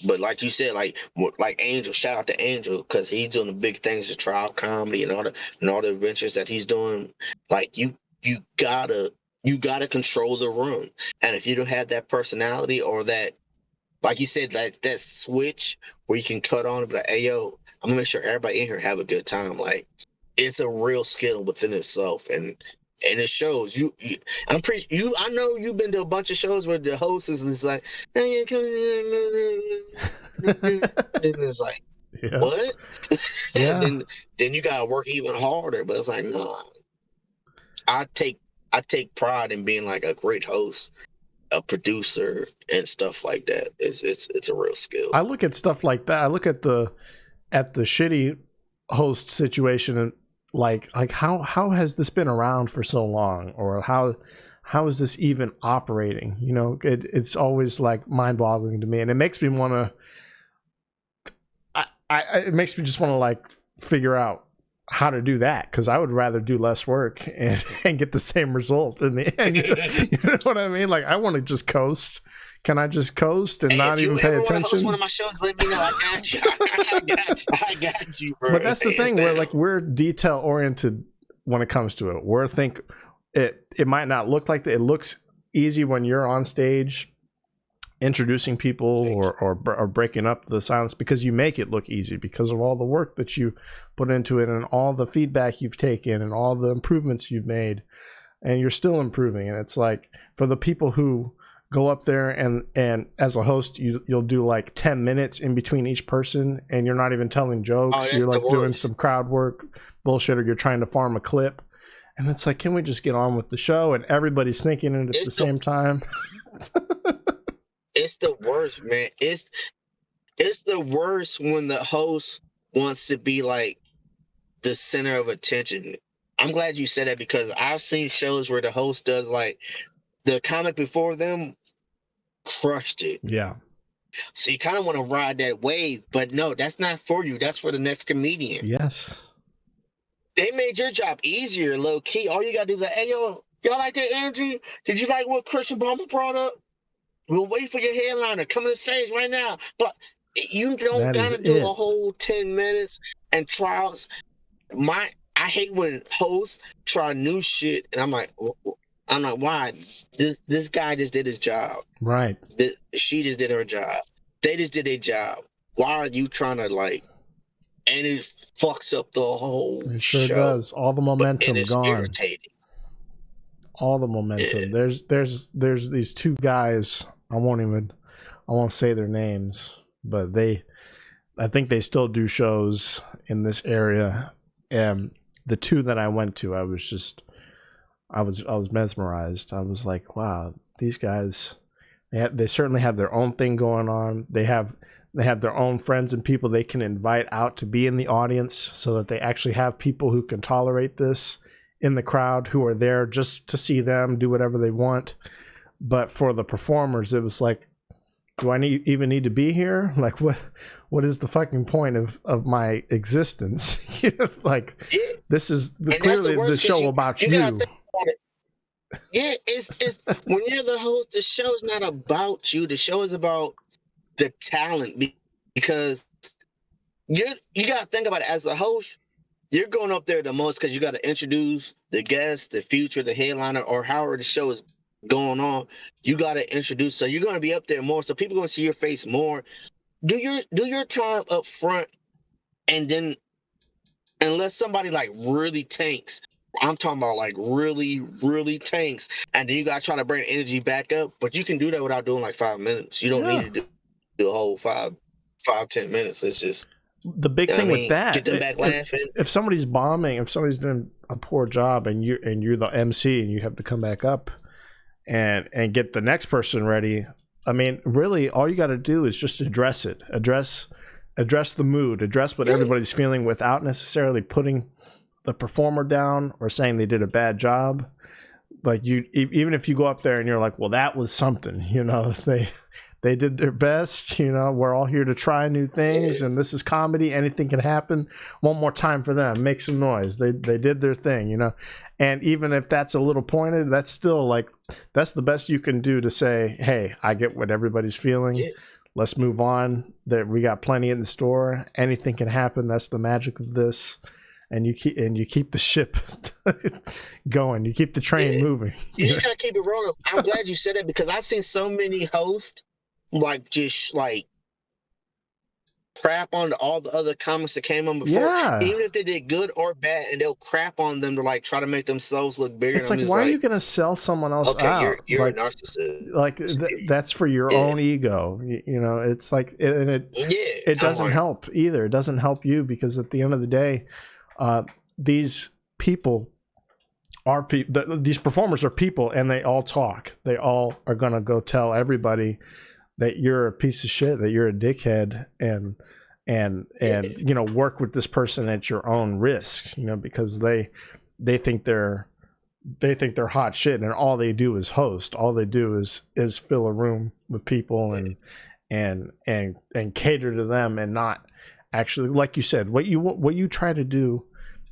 But like you said, like Angel, shout out to Angel, because he's doing the big things, the trial comedy and all the adventures that he's doing. Like you gotta control the room. And if you don't have that personality, or that, like you said, that switch where you can cut on and be like, hey, yo, I'm gonna make sure everybody in here have a good time. Like, it's a real skill within itself. And it shows. I know you've been to a bunch of shows where the host is like, hey, come and it's like, what? Yeah. And then you gotta work even harder. But it's like, no. I take pride in being like a great host, a producer, and stuff like that. It's a real skill. I look at stuff like that. I look at the shitty host situation, and like how has this been around for so long? Or how how is this even operating? You know, it's always like mind-boggling to me, and it makes me want to. It makes me just want to like figure out how to do that, because I would rather do less work and get the same result in the end. You know what I mean? Like, I want to just coast. Can I just coast and not even pay attention? Host one of my shows, let me know. I got you. I got you, bro. But that's the thing. We're detail oriented when it comes to it. It might not look like that. It looks easy when you're on stage introducing people or breaking up the silence, because you make it look easy because of all the work that you put into it and all the feedback you've taken and all the improvements you've made, and you're still improving. And it's like, for the people who go up there and as a host, you'll do like 10 minutes in between each person, and you're not even telling jokes. You're like doing some crowd work bullshit, or you're trying to farm a clip. And it's like, can we just get on with the show? And everybody's thinking it at the same time. It's the worst, man. It's the worst when the host wants to be like the center of attention. I'm glad you said that, because I've seen shows where the host does like the comic before them crushed it. Yeah. So you kind of want to ride that wave, but no, that's not for you. That's for the next comedian. Yes. They made your job easier, low key. All you gotta do is like, hey yo, y'all like that energy? Did you like what Christian Bumble brought up? We'll wait for your headliner. Come to the stage right now. But you don't gotta do a whole 10 minutes and trials. I hate when hosts try new shit, and I'm like, why? This guy just did his job. Right. She just did her job. They just did their job. Why are you trying to like? And it fucks up the whole show. It sure does. All the momentum gone. Irritating. All the momentum. Yeah. There's these two guys. I won't say their names, but I think they still do shows in this area. And the two that I went to, I was mesmerized. I was like, wow, these guys, they certainly have their own thing going on. They have their own friends and people they can invite out to be in the audience, so that they actually have people who can tolerate this in the crowd, who are there just to see them do whatever they want. But for the performers, it was like, do I even need to be here? Like, what is the fucking point of my existence? Like, this is clearly the show about you. Yeah, it's when you're the host, the show's not about you. The show is about the talent, because you got to think about it. As the host, you're going up there the most because you got to introduce the guest, the future, the headliner, or however the show is going on. You got to introduce, so you're going to be up there more, so people are going to see your face more. Do your time up front, and then unless somebody like really tanks, I'm talking about like really, really tanks, and then you got to try to bring energy back up. But you can do that without doing like 5 minutes. You don't need to do a whole 5-10 minutes. It's just the big thing with that. Get them back laughing. If somebody's bombing, if somebody's doing a poor job, and you're the MC and you have to come back up and get the next person ready. I mean, really, all you got to do is just address it. Address the mood. Address what everybody's feeling, without necessarily putting the performer down or saying they did a bad job. Like, even if you go up there and you're like, well, that was something, they did their best, we're all here to try new things, and this is comedy, anything can happen. One more time for them, make some noise. They did their thing, and even if that's a little pointed, that's still like, that's the best you can do to say, hey, I get what everybody's feeling. Let's move on. That we got plenty in the store. Anything can happen. That's the magic of this. And you keep the ship going. You keep the train moving. You just gotta keep it rolling. I'm glad you said that, because I've seen so many hosts like just like crap on all the other comics that came on before, even if they did good or bad, and they'll crap on them to like try to make themselves look bigger. It's like, why are you gonna sell someone else out? You're like, a narcissist. Like that's for your own ego. It's like, it doesn't help either. It doesn't help you, because at the end of the day, these people are these performers are people, and they all talk. They all are gonna go tell everybody that you're a piece of shit, that you're a dickhead, and work with this person at your own risk, because they think they're they think they're hot shit, and all they do is host. All they do is fill a room with people and cater to them, and not actually, like you said, what you try to do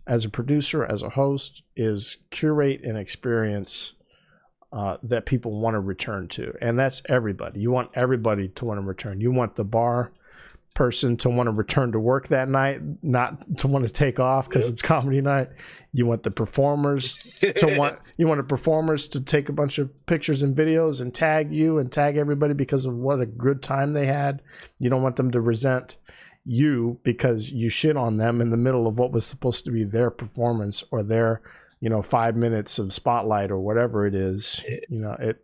as a producer, as a host, is curate an experience that people want to return to. And that's everybody. You want everybody to want to return. You want the bar person to want to return to work that night, not to want to take off because it's comedy night. You want the performers to take a bunch of pictures and videos and tag you and tag everybody because of what a good time they had. You don't want them to resent you because you shit on them in the middle of what was supposed to be their performance or their 5 minutes of spotlight or whatever it is.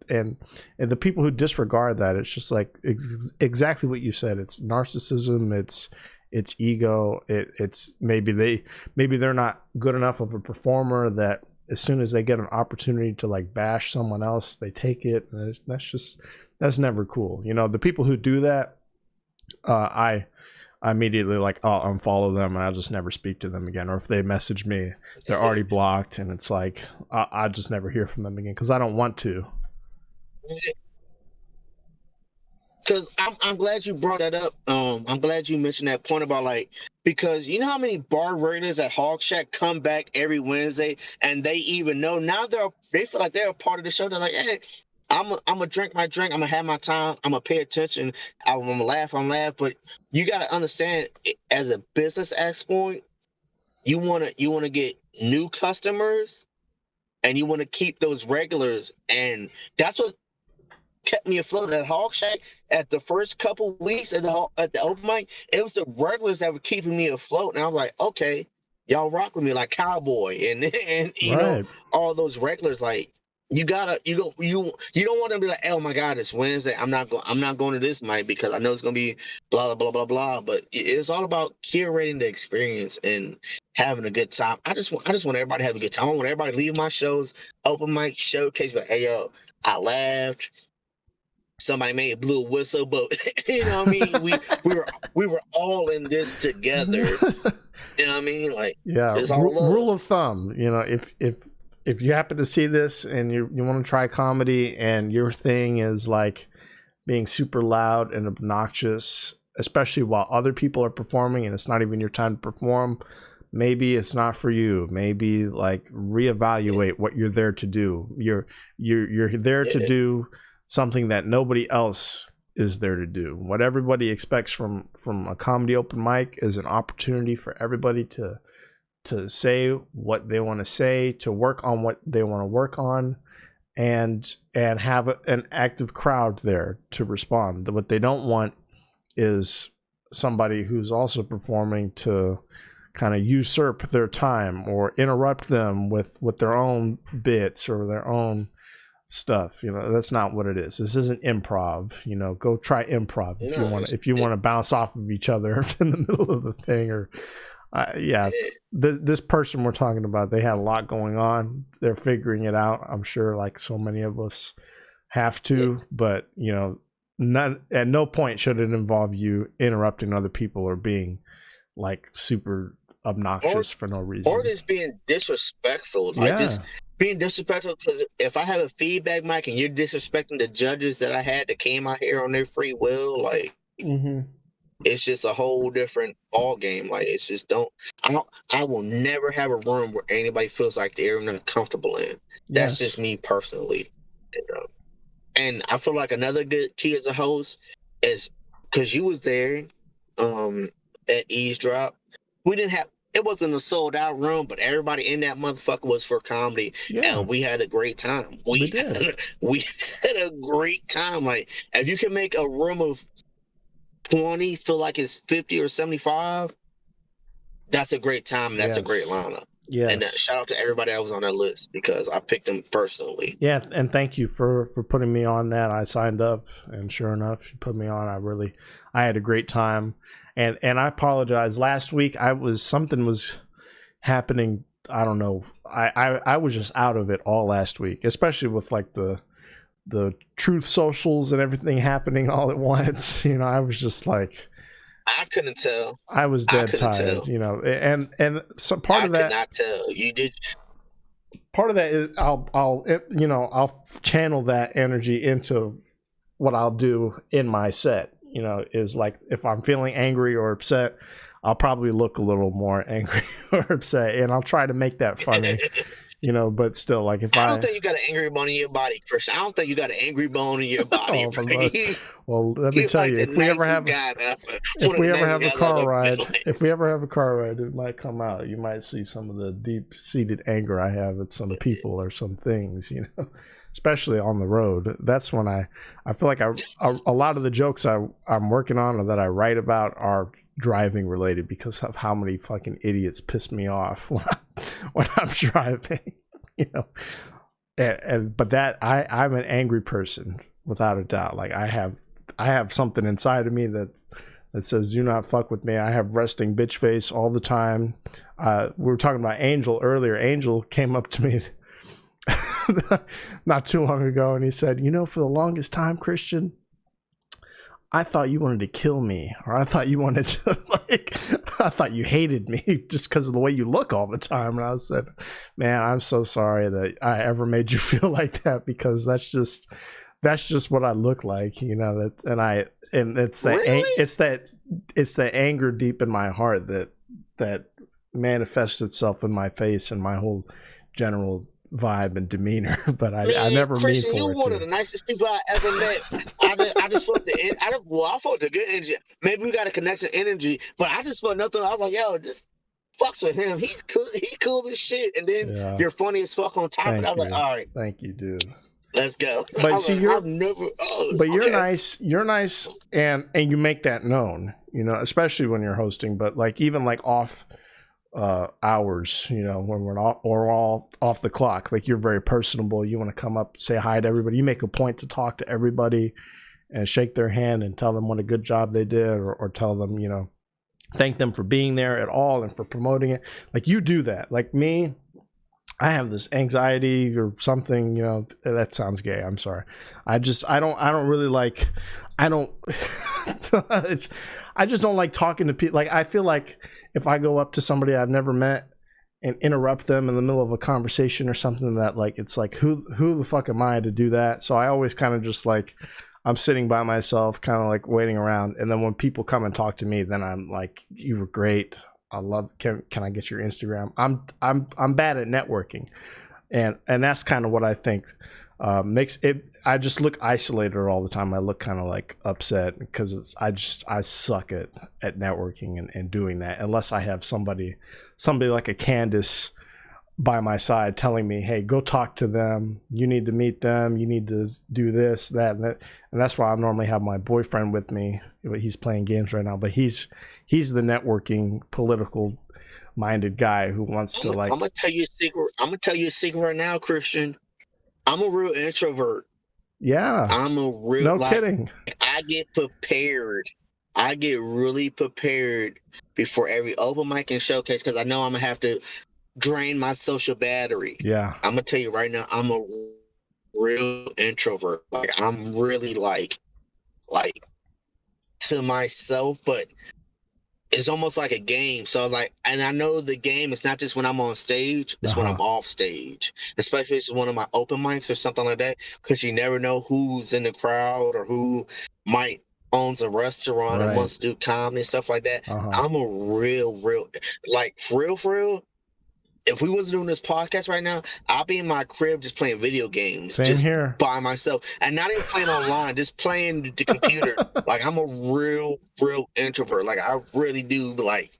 And the people who disregard that, it's just like exactly what you said. It's narcissism, it's ego, it's maybe they're not good enough of a performer that as soon as they get an opportunity to like bash someone else, they take it. And that's never cool. The people who do that, I immediately I'll unfollow them and I'll just never speak to them again. Or if they message me, they're already blocked, and it's like I'll just never hear from them again because I don't want to. Because I'm glad you brought that up. I'm glad you mentioned that point about because you know how many bar regulars at Hog Shack come back every Wednesday and they even know now they feel like they're a part of the show. They're like, hey, I'm gonna drink my drink. I'm gonna have my time. I'm gonna pay attention. I'm gonna laugh. But you gotta understand, as a business exploit, you wanna get new customers, and you wanna keep those regulars, and that's what kept me afloat at Hog Shack. At the first couple weeks at the open mic, it was the regulars that were keeping me afloat, and I was like, okay, y'all rock with me like Cowboy and you know all those regulars You don't want them to be like, oh my God, it's Wednesday. I'm not going to this night because I know it's gonna be blah blah blah blah blah. But it's all about curating the experience and having a good time. I just want everybody to have a good time. I want everybody to leave my shows, open mic showcase, but hey yo, I laughed. Somebody may have blew a whistle, but you know what I mean. We were all in this together. You know what I mean? It's all love. Rule of thumb. If you happen to see this and you want to try comedy and your thing is being super loud and obnoxious, especially while other people are performing and it's not even your time to perform, maybe it's not for you. Maybe reevaluate what you're there to do. You're there to do something that nobody else is there to do. What everybody expects from a comedy open mic is an opportunity for everybody to say what they want to say, to work on what they want to work on, and have an active crowd there to respond. What they don't want is somebody who's also performing to kind of usurp their time or interrupt them with their own bits or their own stuff. That's not what it is. This isn't improv. Go try improv if you want to bounce off of each other in the middle of the thing. Or this person we're talking about, they had a lot going on. They're figuring it out, I'm sure, like so many of us have to. But at no point should it involve you interrupting other people or being super obnoxious for no reason, or just being disrespectful. Just being disrespectful, because if I have a feedback mic and you're disrespecting the judges that I had that came out here on their free will, it's just a whole different ball game. It's just I will never have a room where anybody feels like they're not comfortable in. That's just me personally. And I feel like another good key as a host is, because you was there at Eavesdrop. It wasn't a sold out room, but everybody in that motherfucker was for comedy, and we had a great time. We had a great time. If you can make a room of 20 feel like it's 50 or 75, that's a great time, and that's a great lineup. And shout out to everybody that was on that list, because I picked them personally. And thank you for putting me on that. I signed up, and sure enough, you put me on. I had a great time. And I apologize. Last week something was happening. I don't know. I was just out of it all last week, especially with the truth socials and everything happening all at once. I was just I couldn't tell. I was dead tired. And so part of that. I could not tell. You did. part of that is I'll channel that energy into what I'll do in my set. Is like if I'm feeling angry or upset, I'll probably look a little more angry or upset, and I'll try to make that funny. But still, like if I don't think you got an angry bone in your body, Christian. I don't think you got an angry bone in your body. Oh, look, well, let me tell like you, the nicest guy, man. if we ever have a car ride, Like. if we ever have a car ride, it might come out. You might see some of the deep-seated anger I have at some people or some things, especially on the road. That's when I feel like a lot of the jokes I'm working on or that I write about are driving related because of how many fucking idiots piss me off when I'm driving, but that I'm an angry person without a doubt. Like I have something inside of me that says do not fuck with me. I have resting bitch face all the time. We were talking about Angel earlier. Angel came up to me not too long ago and he said, for the longest time, Christian, I thought you wanted to kill me, or I thought you wanted to I thought you hated me just because of the way you look all the time. And I said, man, I'm so sorry that I ever made you feel like that, because that's just what I look like, and it's that, really? it's that anger deep in my heart that manifests itself in my face and my whole general vibe and demeanor, but I never Christian, mean for it. You're one of the nicest people I ever met. I just felt I felt the good energy. Maybe we got a connection energy, but I just felt nothing. I was like, yo, just fucks with him. He's cool. He's cool as shit. And then you're funny as fuck on top of it. I was like, all right, thank you, dude. Let's go. But see, you're nice. You're nice, and you make that known. Especially when you're hosting. But like even like off hours, when we're all off the clock, like you're very personable. You want to come up, say hi to everybody. You make a point to talk to everybody and shake their hand and tell them what a good job they did, or tell them, thank them for being there at all and for promoting it. Like you do that. Like me, I have this anxiety or something, that sounds gay. I'm sorry. I just don't like talking to people. Like, I feel like if I go up to somebody I've never met and interrupt them in the middle of a conversation or something, that like, it's like, who the fuck am I to do that? So I always kind of just like, I'm sitting by myself, kind of like waiting around. And then when people come and talk to me, then I'm like, you were great. I love, can I get your Instagram? I'm bad at networking. And that's kind of what I think makes it. I just look isolated all the time. I look kind of like upset because I suck at networking and doing that, unless I have somebody like a Candace by my side telling me, hey, go talk to them. You need to meet them. You need to do this, that, and that. And that's why I normally have my boyfriend with me. He's playing games right now, but he's the networking, political minded guy who wants to like. I'm gonna tell you a secret. I'm gonna tell you a secret right now, Christian. I'm a real introvert. Yeah. I'm a real. No kidding. I get prepared. I get really prepared before every open mic and showcase because I know I'm gonna have to drain my social battery. Yeah. I'm gonna tell you right now, I'm a real introvert. Like I'm really like to myself, but it's almost like a game. So like, and I know the game is not just when I'm on stage, it's when I'm off stage, especially if it's one of my open mics or something like that, because you never know who's in the crowd or who might owns a restaurant and wants to do comedy and stuff like that. I'm a real, like for real. If we wasn't doing this podcast right now, I'll be in my crib just playing video games. Same just here. By myself. And not even playing online, just playing the computer. Like I'm a real introvert. Like I really do like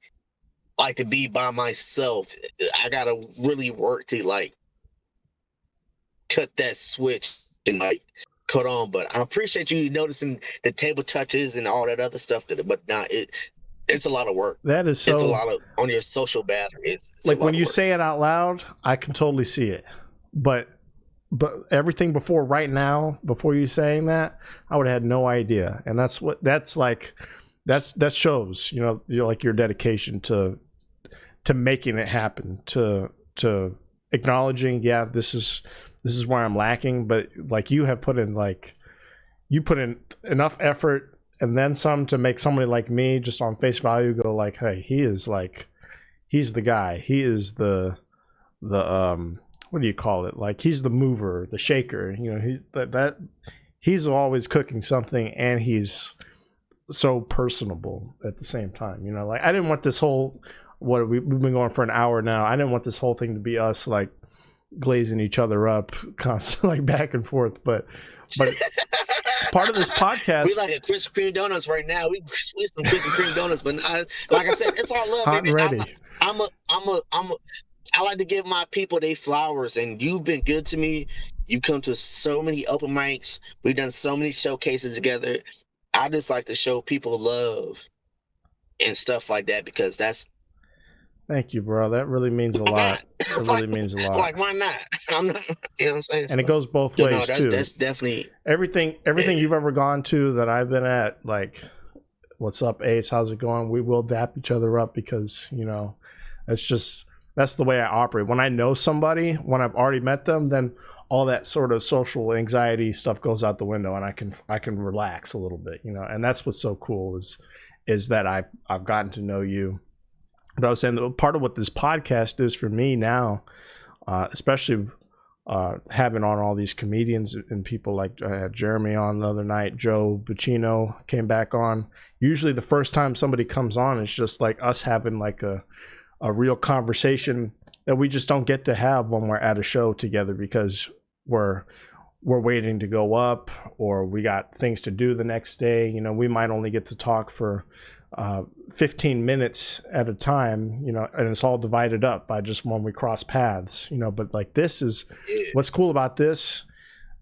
to be by myself. I gotta really work to like cut that switch and like cut on. But I appreciate you noticing the table touches and all that other stuff but not it's a lot of work. That is so. It's a lot of on your social battery. It's like when you say it out loud, I can totally see it. But everything before right now, before you saying that, I would have had no idea. And that shows, like your dedication to making it happen, to acknowledging, yeah, this is where I'm lacking. But like you have put in enough effort and then some to make somebody like me just on face value go like, hey, he's the guy. He is the what do you call it? Like he's the mover, the shaker. You know, he's always cooking something, and he's so personable at the same time. You know, like I didn't want this whole we've been going for an hour now. I didn't want this whole thing to be us like glazing each other up constantly, like back and forth. But part of this podcast, we like a Krispy Kreme donuts right now. We some Krispy Kreme donuts, but like I said, it's all love, hot baby. and ready. I like to give my people their flowers, and you've been good to me. You've come to so many open mics. We've done so many showcases together. I just like to show people love and stuff like that because that's. Thank you, bro. That really means a lot. It really means a lot. Like, why not? I'm not. You know what I'm saying? And it goes both ways too. That's definitely everything you've ever gone to that I've been at. Like, what's up, Ace? How's it going? We will dap each other up because you know, that's the way I operate. When I know somebody, when I've already met them, then all that sort of social anxiety stuff goes out the window, and I can relax a little bit, you know. And that's what's so cool is that I've gotten to know you. But I was saying that part of what this podcast is for me now, especially having on all these comedians and people like I had Jeremy on the other night, Joe Bacino came back on. Usually the first time somebody comes on, it's just like us having like a real conversation that we just don't get to have when we're at a show together because we're waiting to go up or we got things to do the next day. You know, we might only get to talk for 15 minutes at a time, you know, and it's all divided up by just when we cross paths, you know. But like this is what's cool about this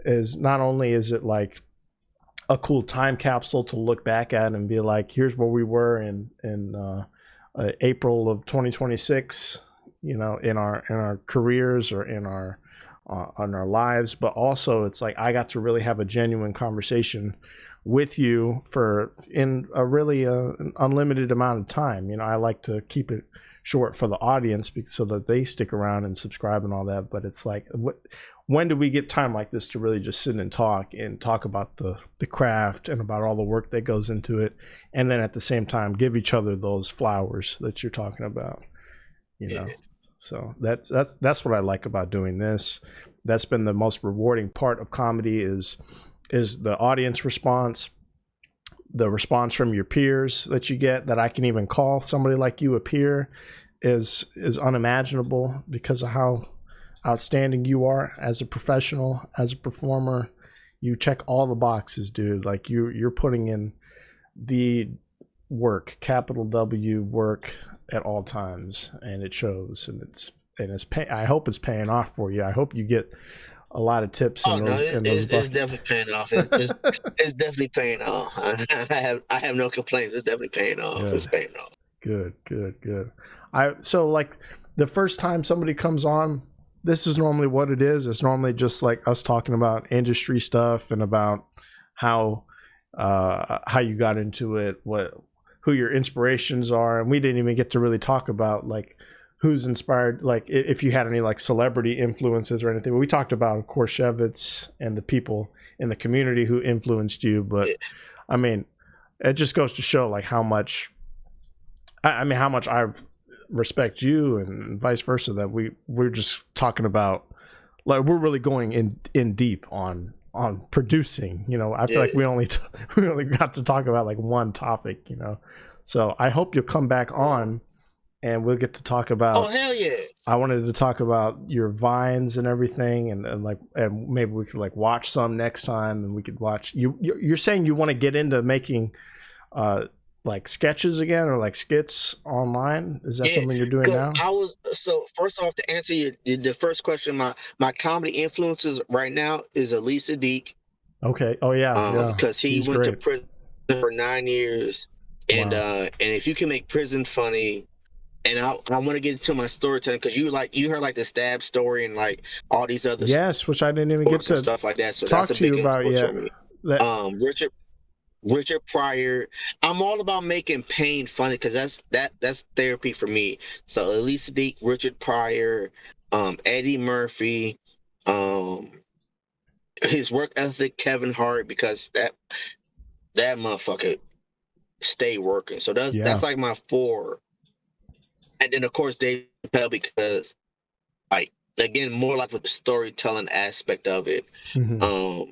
is not only is it like a cool time capsule to look back at and be like, here's where we were in April of 2026, you know, in our careers or in our on our lives, but also it's like I got to really have a genuine conversation with you for in a really an unlimited amount of time. You know, I like to keep it short for the audience so that they stick around and subscribe and all that. But it's like, when do we get time like this to really just sit and talk about the craft and about all the work that goes into it, and then at the same time give each other those flowers that you're talking about, you know? So that's what I like about doing this. That's been the most rewarding part of comedy is the audience response, the response from your peers that you get, that I can even call somebody like you a peer is unimaginable because of how outstanding you are as a professional, as a performer. You check all the boxes, dude. Like you're putting in the work, capital W work at all times, and it shows, and it's I hope it's paying off for you. I hope you get a lot of tips. It's definitely paying off. It's definitely paying off. I have no complaints. It's definitely paying off. Good. It's paying off. Good. So like the first time somebody comes on, this is normally what it is. It's normally just like us talking about industry stuff and about how you got into it, who your inspirations are, and we didn't even get to really talk about like who's inspired, like if you had any like celebrity influences or anything. We talked about Korshevitz and the people in the community who influenced you, but I mean, it just goes to show like how much I respect you and vice versa, that we're just talking about, like we're really going in deep on producing, you know. I feel like we only got to talk about like one topic, you know. So I hope you'll come back on and we'll get to talk about. Oh hell yeah! I wanted to talk about your vines and everything, and maybe we could like watch some next time, and we could watch. You're saying you want to get into making like sketches again or like skits online? Is that something you're doing now? So first off, to answer the first question, my comedy influences right now is Elise Deek. Okay. Oh yeah. Because he went to prison for 9 years, and Wow. and if you can make prison funny. And I want to get into my storytelling because you heard like the stab story and like all these other which I didn't even get to stuff like that. So talk that's a to you big about yet. Richard Pryor. I'm all about making pain funny because that's therapy for me. So Elise Deek, Richard Pryor, Eddie Murphy, his work ethic, Kevin Hart, because that motherfucker stay working. So that's like my 4. And then of course Dave Chappelle, because like again, more like with the storytelling aspect of it. Mm-hmm.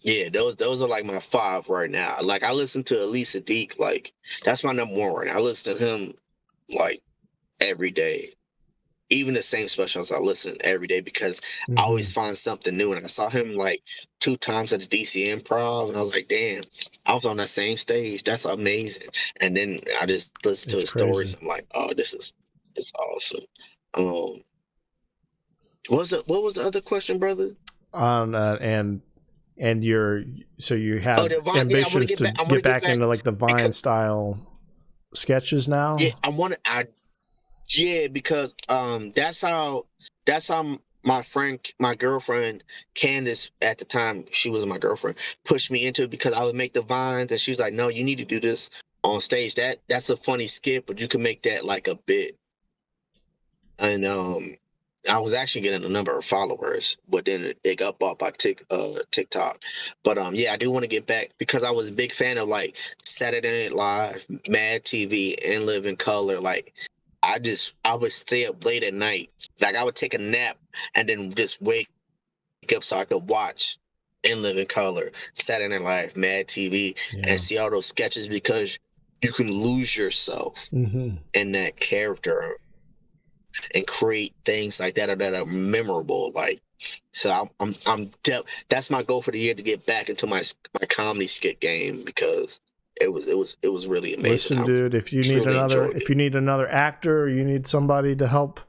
Yeah, those are like my 5 right now. Like I listen to Elise Sadiq, like that's my number 1 right now. I listen to him like every day. Even the same specials I listen every day because I always find something new. And I saw him like 2 times at the DC Improv, and I was like, damn, I was on that same stage. That's amazing. And then I just listened to It's his crazy. stories. I'm like, oh, it's awesome. What was the other question, brother? And you have The Vine. Yeah, I want ambitions to to get back. I want to get get back back into like the Vine because style sketches yeah, now. because that's how my girlfriend Candace at the time, she was my girlfriend, pushed me into it because I would make the vines, and she was like, no, you need to do this on stage. That's a funny skit, but you can make that like a bit. And I was actually getting a number of followers, but then it got bought by TikTok. But yeah, I do want to get back because I was a big fan of like Saturday Night Live, Mad TV, and Live in Color. Like I would stay up late at night. Like I would take a nap and then just wake up so I could watch and Live in Color, Saturday Night Live, Mad TV, and Yeah. see all those sketches because you can lose yourself Mm-hmm. in that character and create things like that are memorable. Like, so that's my goal for the year, to get back into my comedy skit game because it was really amazing. Listen, I dude, truly enjoyed if it. you need another actor, or you need somebody to help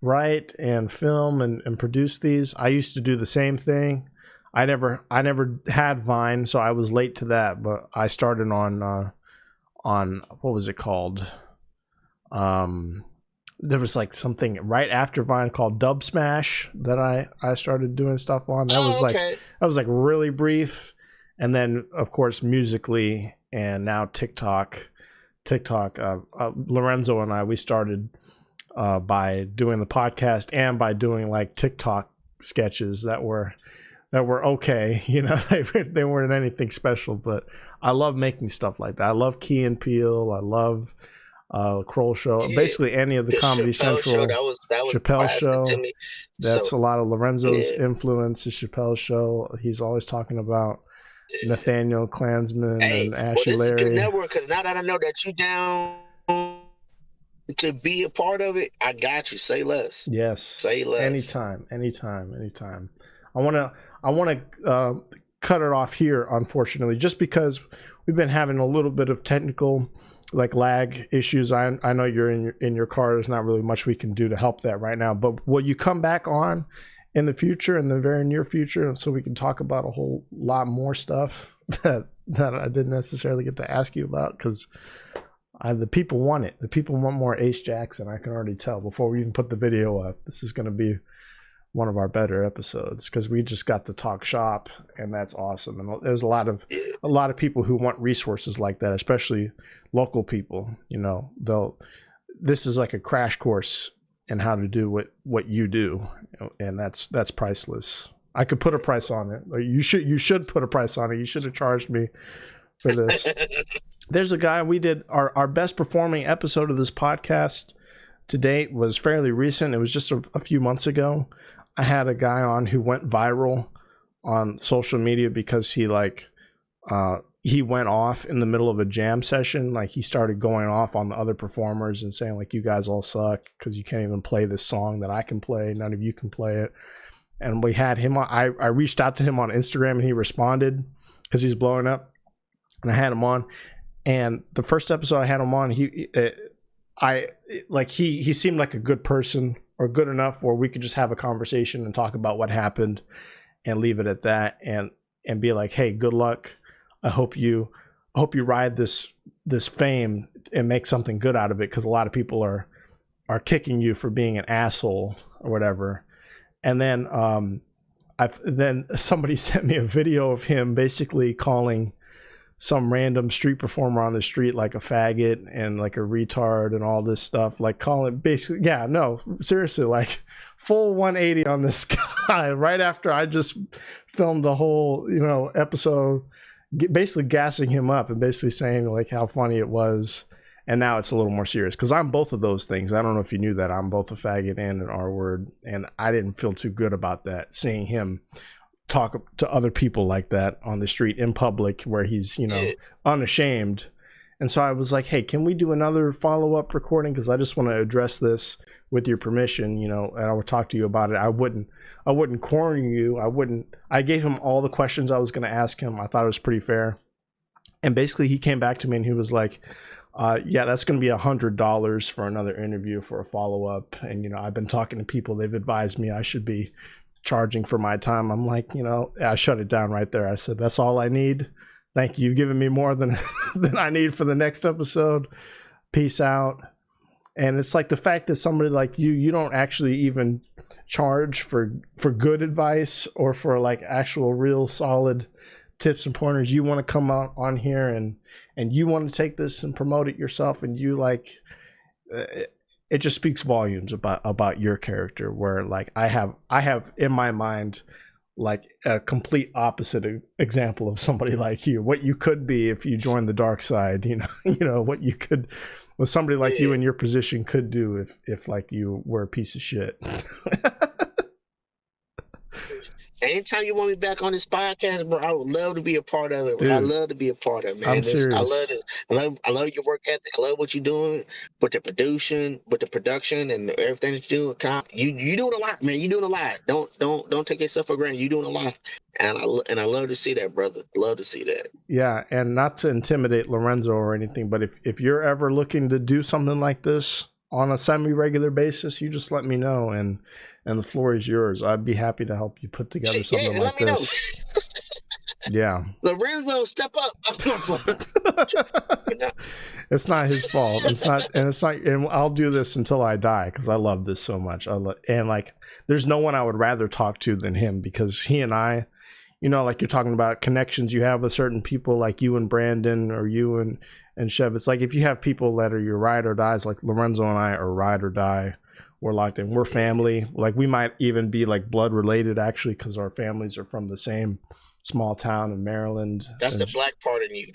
write and film and produce these. I used to do the same thing. I never had Vine, so I was late to that, but I started on what was it called? There was like something right after Vine called Dub Smash that I started doing stuff on. That was Okay. like really brief, and then of course Musically, and now TikTok. Lorenzo and I, we started by doing the podcast and by doing like TikTok sketches that were okay. You know, they weren't anything special, but I love making stuff like that. I love Key and Peele. I love Kroll Show, Yeah. basically any of the The Comedy Chappelle Show, Central, that was Chappelle classic to Show. me. That's So a lot of Lorenzo's yeah. influence. The Chappelle Show. He's always talking about Nathaniel Klansman Hey, and well, Ashy this is a good Larry. network because now that I know that you down to be a part of it, I got you. Say less. Yes. Say less. Anytime. I want to cut it off here, unfortunately, just because we've been having a little bit of technical like lag issues. I know you're in your car. There's not really much we can do to help that right now. But will you come back on in the future, in the very near future, so we can talk about a whole lot more stuff that I didn't necessarily get to ask you about? Because the people want it. The people want more Ace Jackson. I can already tell before we even put the video up. This is going to be one of our better episodes because we just got to talk shop, and that's awesome. And there's a lot of people who want resources like that, especially local people. You know, this is like a crash course in how to do what you do, and that's priceless. I could put a price on it. Or you should put a price on it. You should have charged me for this. There's a guy, we did our best performing episode of this podcast to date was fairly recent. It was just a few months ago. I had a guy on who went viral on social media because he went off in the middle of a jam session. Like he started going off on the other performers and saying like, you guys all suck because you can't even play this song that I can play. None of you can play it. And we had him on. I reached out to him on Instagram and he responded because he's blowing up. And I had him on. And the first episode I had him on, he seemed like a good person, or good enough where we could just have a conversation and talk about what happened and leave it at that, and be like, hey, good luck. I hope you ride this fame and make something good out of it, because a lot of people are kicking you for being an asshole or whatever. And then then somebody sent me a video of him basically calling some random street performer on the street like a faggot and like a retard and all this stuff, like calling basically, yeah, no, seriously, like full 180 on this guy right after I just filmed the whole, episode, basically gassing him up and basically saying like how funny it was And now it's a little more serious because I'm both of those things. I don't know if you knew that. I'm both a faggot and an R word. And I didn't feel too good about that, seeing him talk to other people like that on the street in public where he's, unashamed. And so I was like, hey, can we do another follow-up recording? Because I just want to address this with your permission, and I would talk to you about it. I wouldn't corner you. I gave him all the questions I was going to ask him. I thought it was pretty fair. And basically he came back to me and he was like, yeah, that's going to be $100 for another interview for a follow-up. And, I've been talking to people. They've advised me I should be charging for my time. I'm like, I shut it down right there. I said, that's all I need. Thank you. You've given me more than I need for the next episode. Peace out. And it's like the fact that somebody like you don't actually even charge for good advice or for like actual real solid tips and pointers. You want to come out on here and you want to take this and promote it yourself, and you like it just speaks volumes about your character, where like I have in my mind like a complete opposite example of somebody like you, what you could be if you joined the dark side, what you could, what somebody like you in your position could do if like you were a piece of shit. Anytime you want me back on this podcast, bro, I would love to be a part of it. Dude, I love to be a part of it, man. I'm serious. I love this. I love your work ethic. I love what you're doing with the production, and everything that you do. You doing a lot, man. You doing a lot. Don't take yourself for granted. You doing a lot, and I love to see that, brother. Love to see that. Yeah, and not to intimidate Lorenzo or anything, but if you're ever looking to do something like this on a semi-regular basis, you just let me know, and the floor is yours. I'd be happy to help you put together something like this. Yeah. Lorenzo, step up. It's not his fault. And I'll do this until I die because I love this so much. And like, there's no one I would rather talk to than him, because he and I, like you're talking about connections you have with certain people, like you and Brandon or you and Chev. It's like if you have people that are your ride or dies, like Lorenzo and I are ride or die. We're locked in. We're family. Like we might even be like blood related actually, because our families are from the same small town in Maryland. That's the black part in you.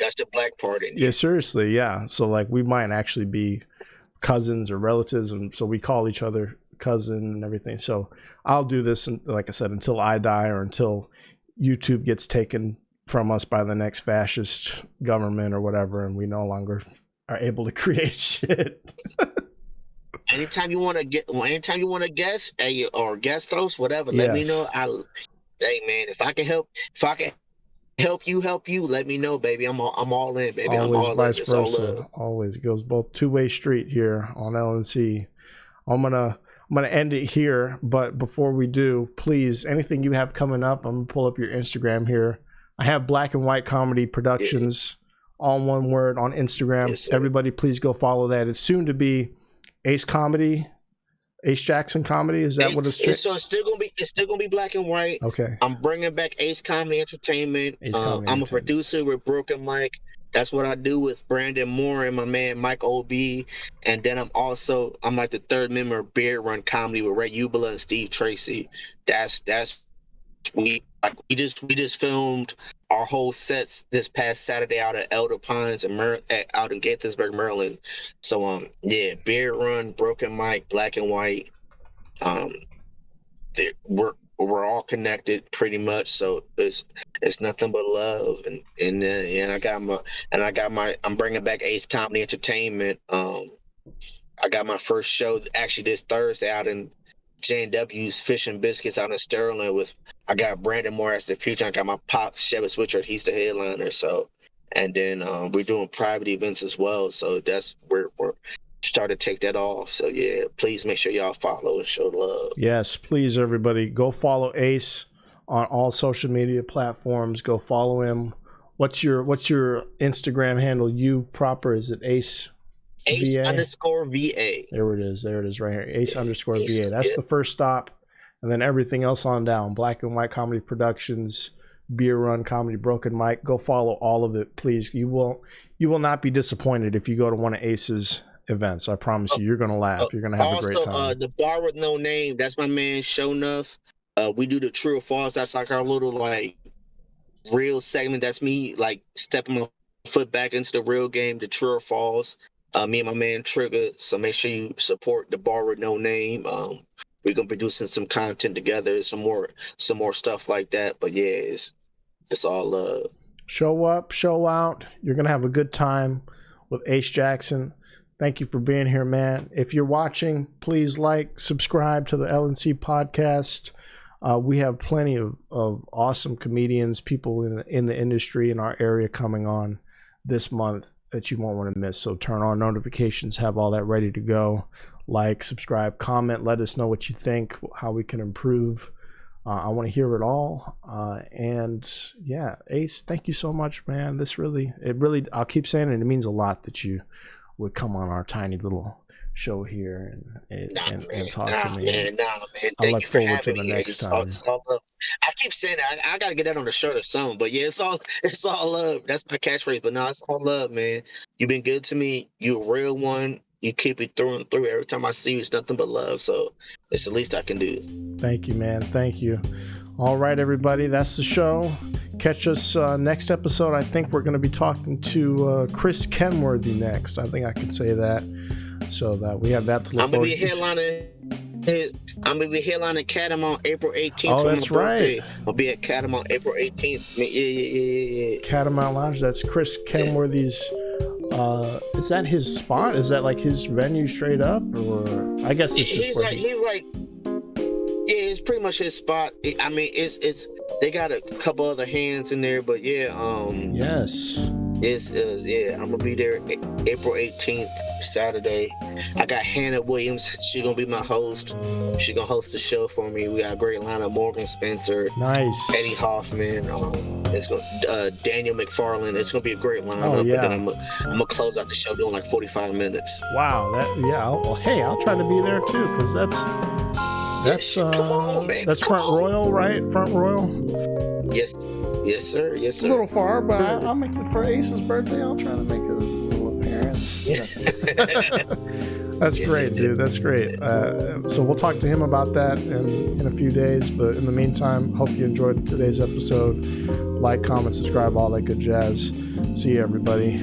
Yeah, seriously. Yeah. So like we might actually be cousins or relatives, and so we call each other cousin and everything. So I'll do this, like I said, until I die or until YouTube gets taken from us by the next fascist government or whatever, and we no longer are able to create shit. Anytime you want to guest, or guest host, whatever, let me know. Hey man, if I can help you, let me know, baby. I'm all in, baby. Always I'm all vice in. versa. Always goes both two-way street here on L&C. I'm gonna end it here, but before we do, please, anything you have coming up, I'm gonna pull up your Instagram here. I have Black and White Comedy Productions, all one word, on Instagram. Yes, everybody, please go follow that. It's soon to be Ace Jackson Comedy. Is that what it's? So it's still gonna be Black and White. Okay. I'm bringing back Ace Comedy Entertainment. I'm a producer with Broken Mike. That's what I do with Brandon Moore and my man Mike O.B. And then I'm like the third member of Beard Run Comedy with Ray Ubala and Steve Tracy. We just filmed our whole sets this past Saturday out at Elder Pines and out in Gaithersburg, Maryland. So Beard Run, Broken Mike, Black and White. We're all connected pretty much. So it's nothing but love, I'm bringing back Ace Comedy Entertainment. I got my first show actually this Thursday out in J&W's Fish and Biscuits out in Sterling I got Brandon Moore as the feature. I got my pop Chevy Switcher. He's the headliner. So, and then we're doing private events as well. So that's where we're starting to take that off. So yeah, please make sure y'all follow and show love. Yes, please, everybody, go follow Ace on all social media platforms. Go follow him. What's your Instagram handle? You proper, is it Ace? Ace _VA. There it is right here. Ace _VA. That's the first stop. And then everything else on down. Black and White Comedy Productions, Beer Run Comedy, Broken Mike. Go follow all of it, please. You will not be disappointed if you go to one of Ace's events. I promise you, you're going to laugh. You're going to have a great time. Also, the Bar With No Name, that's my man, Show Enough. We do the True or False. That's like our little, like, real segment. That's me, like, stepping my foot back into the real game, the True or False. Me and my man Trigger. So make sure you support the Bar with No Name. We're gonna be producing some content together, some more stuff like that. But yeah, it's all love. Show up, show out. You're gonna have a good time with Ace Jackson. Thank you for being here, man. If you're watching, please subscribe to the L&C Podcast. We have plenty of awesome comedians, people in the industry in our area coming on this month that you won't want to miss. So turn on notifications, have all that ready to go. Subscribe, comment, let us know what you think, how we can improve. I want to hear it all. And yeah, Ace, thank you so much, man. I'll keep saying it. It means a lot that you would come on our tiny little show here and talk to me. Man. I look forward to the next time. It's all love. I keep saying that. I gotta get that on the shirt or something. But yeah, it's all love. That's my catchphrase. But no, it's all love, man. You've been good to me. You're a real one. You keep it through and through. Every time I see you, it's nothing but love. So it's the least I can do. Thank you, man. Thank you. All right, everybody. That's the show. Catch us next episode. I think we're going to be talking to Chris Kenworthy next. I think I can say that, so that we have that to look forward to. I'm gonna be headlining Catamount April 18th. Oh, that's right. I'll be at Catamount April 18th. Yeah. Catamount Lounge. That's Chris Kenworthy's. Is that his spot? Is that like his venue straight up, or I guess it's just it's pretty much his spot. I mean, it's they got a couple other hands in there, but yeah, yes, I'm gonna be there April 18th, Saturday. I got Hannah Williams. She's gonna be my host. She's gonna host the show for me. We got a great lineup: Morgan Spencer, nice, Eddie Hoffman. It's going Daniel McFarland. It's gonna be a great lineup. Oh, yeah. And then I'm gonna close out the show doing like 45 minutes. Wow, I'll try to be there too, because that's come on, man. That's Front Royal, right? Front Royal. Yes, sir. A little far, but I'll make it for Ace's birthday. I'll try to make a little appearance. That's great, dude. That's great. So we'll talk to him about that in a few days. But in the meantime, hope you enjoyed today's episode. Like, comment, subscribe, all that good jazz. See you, everybody.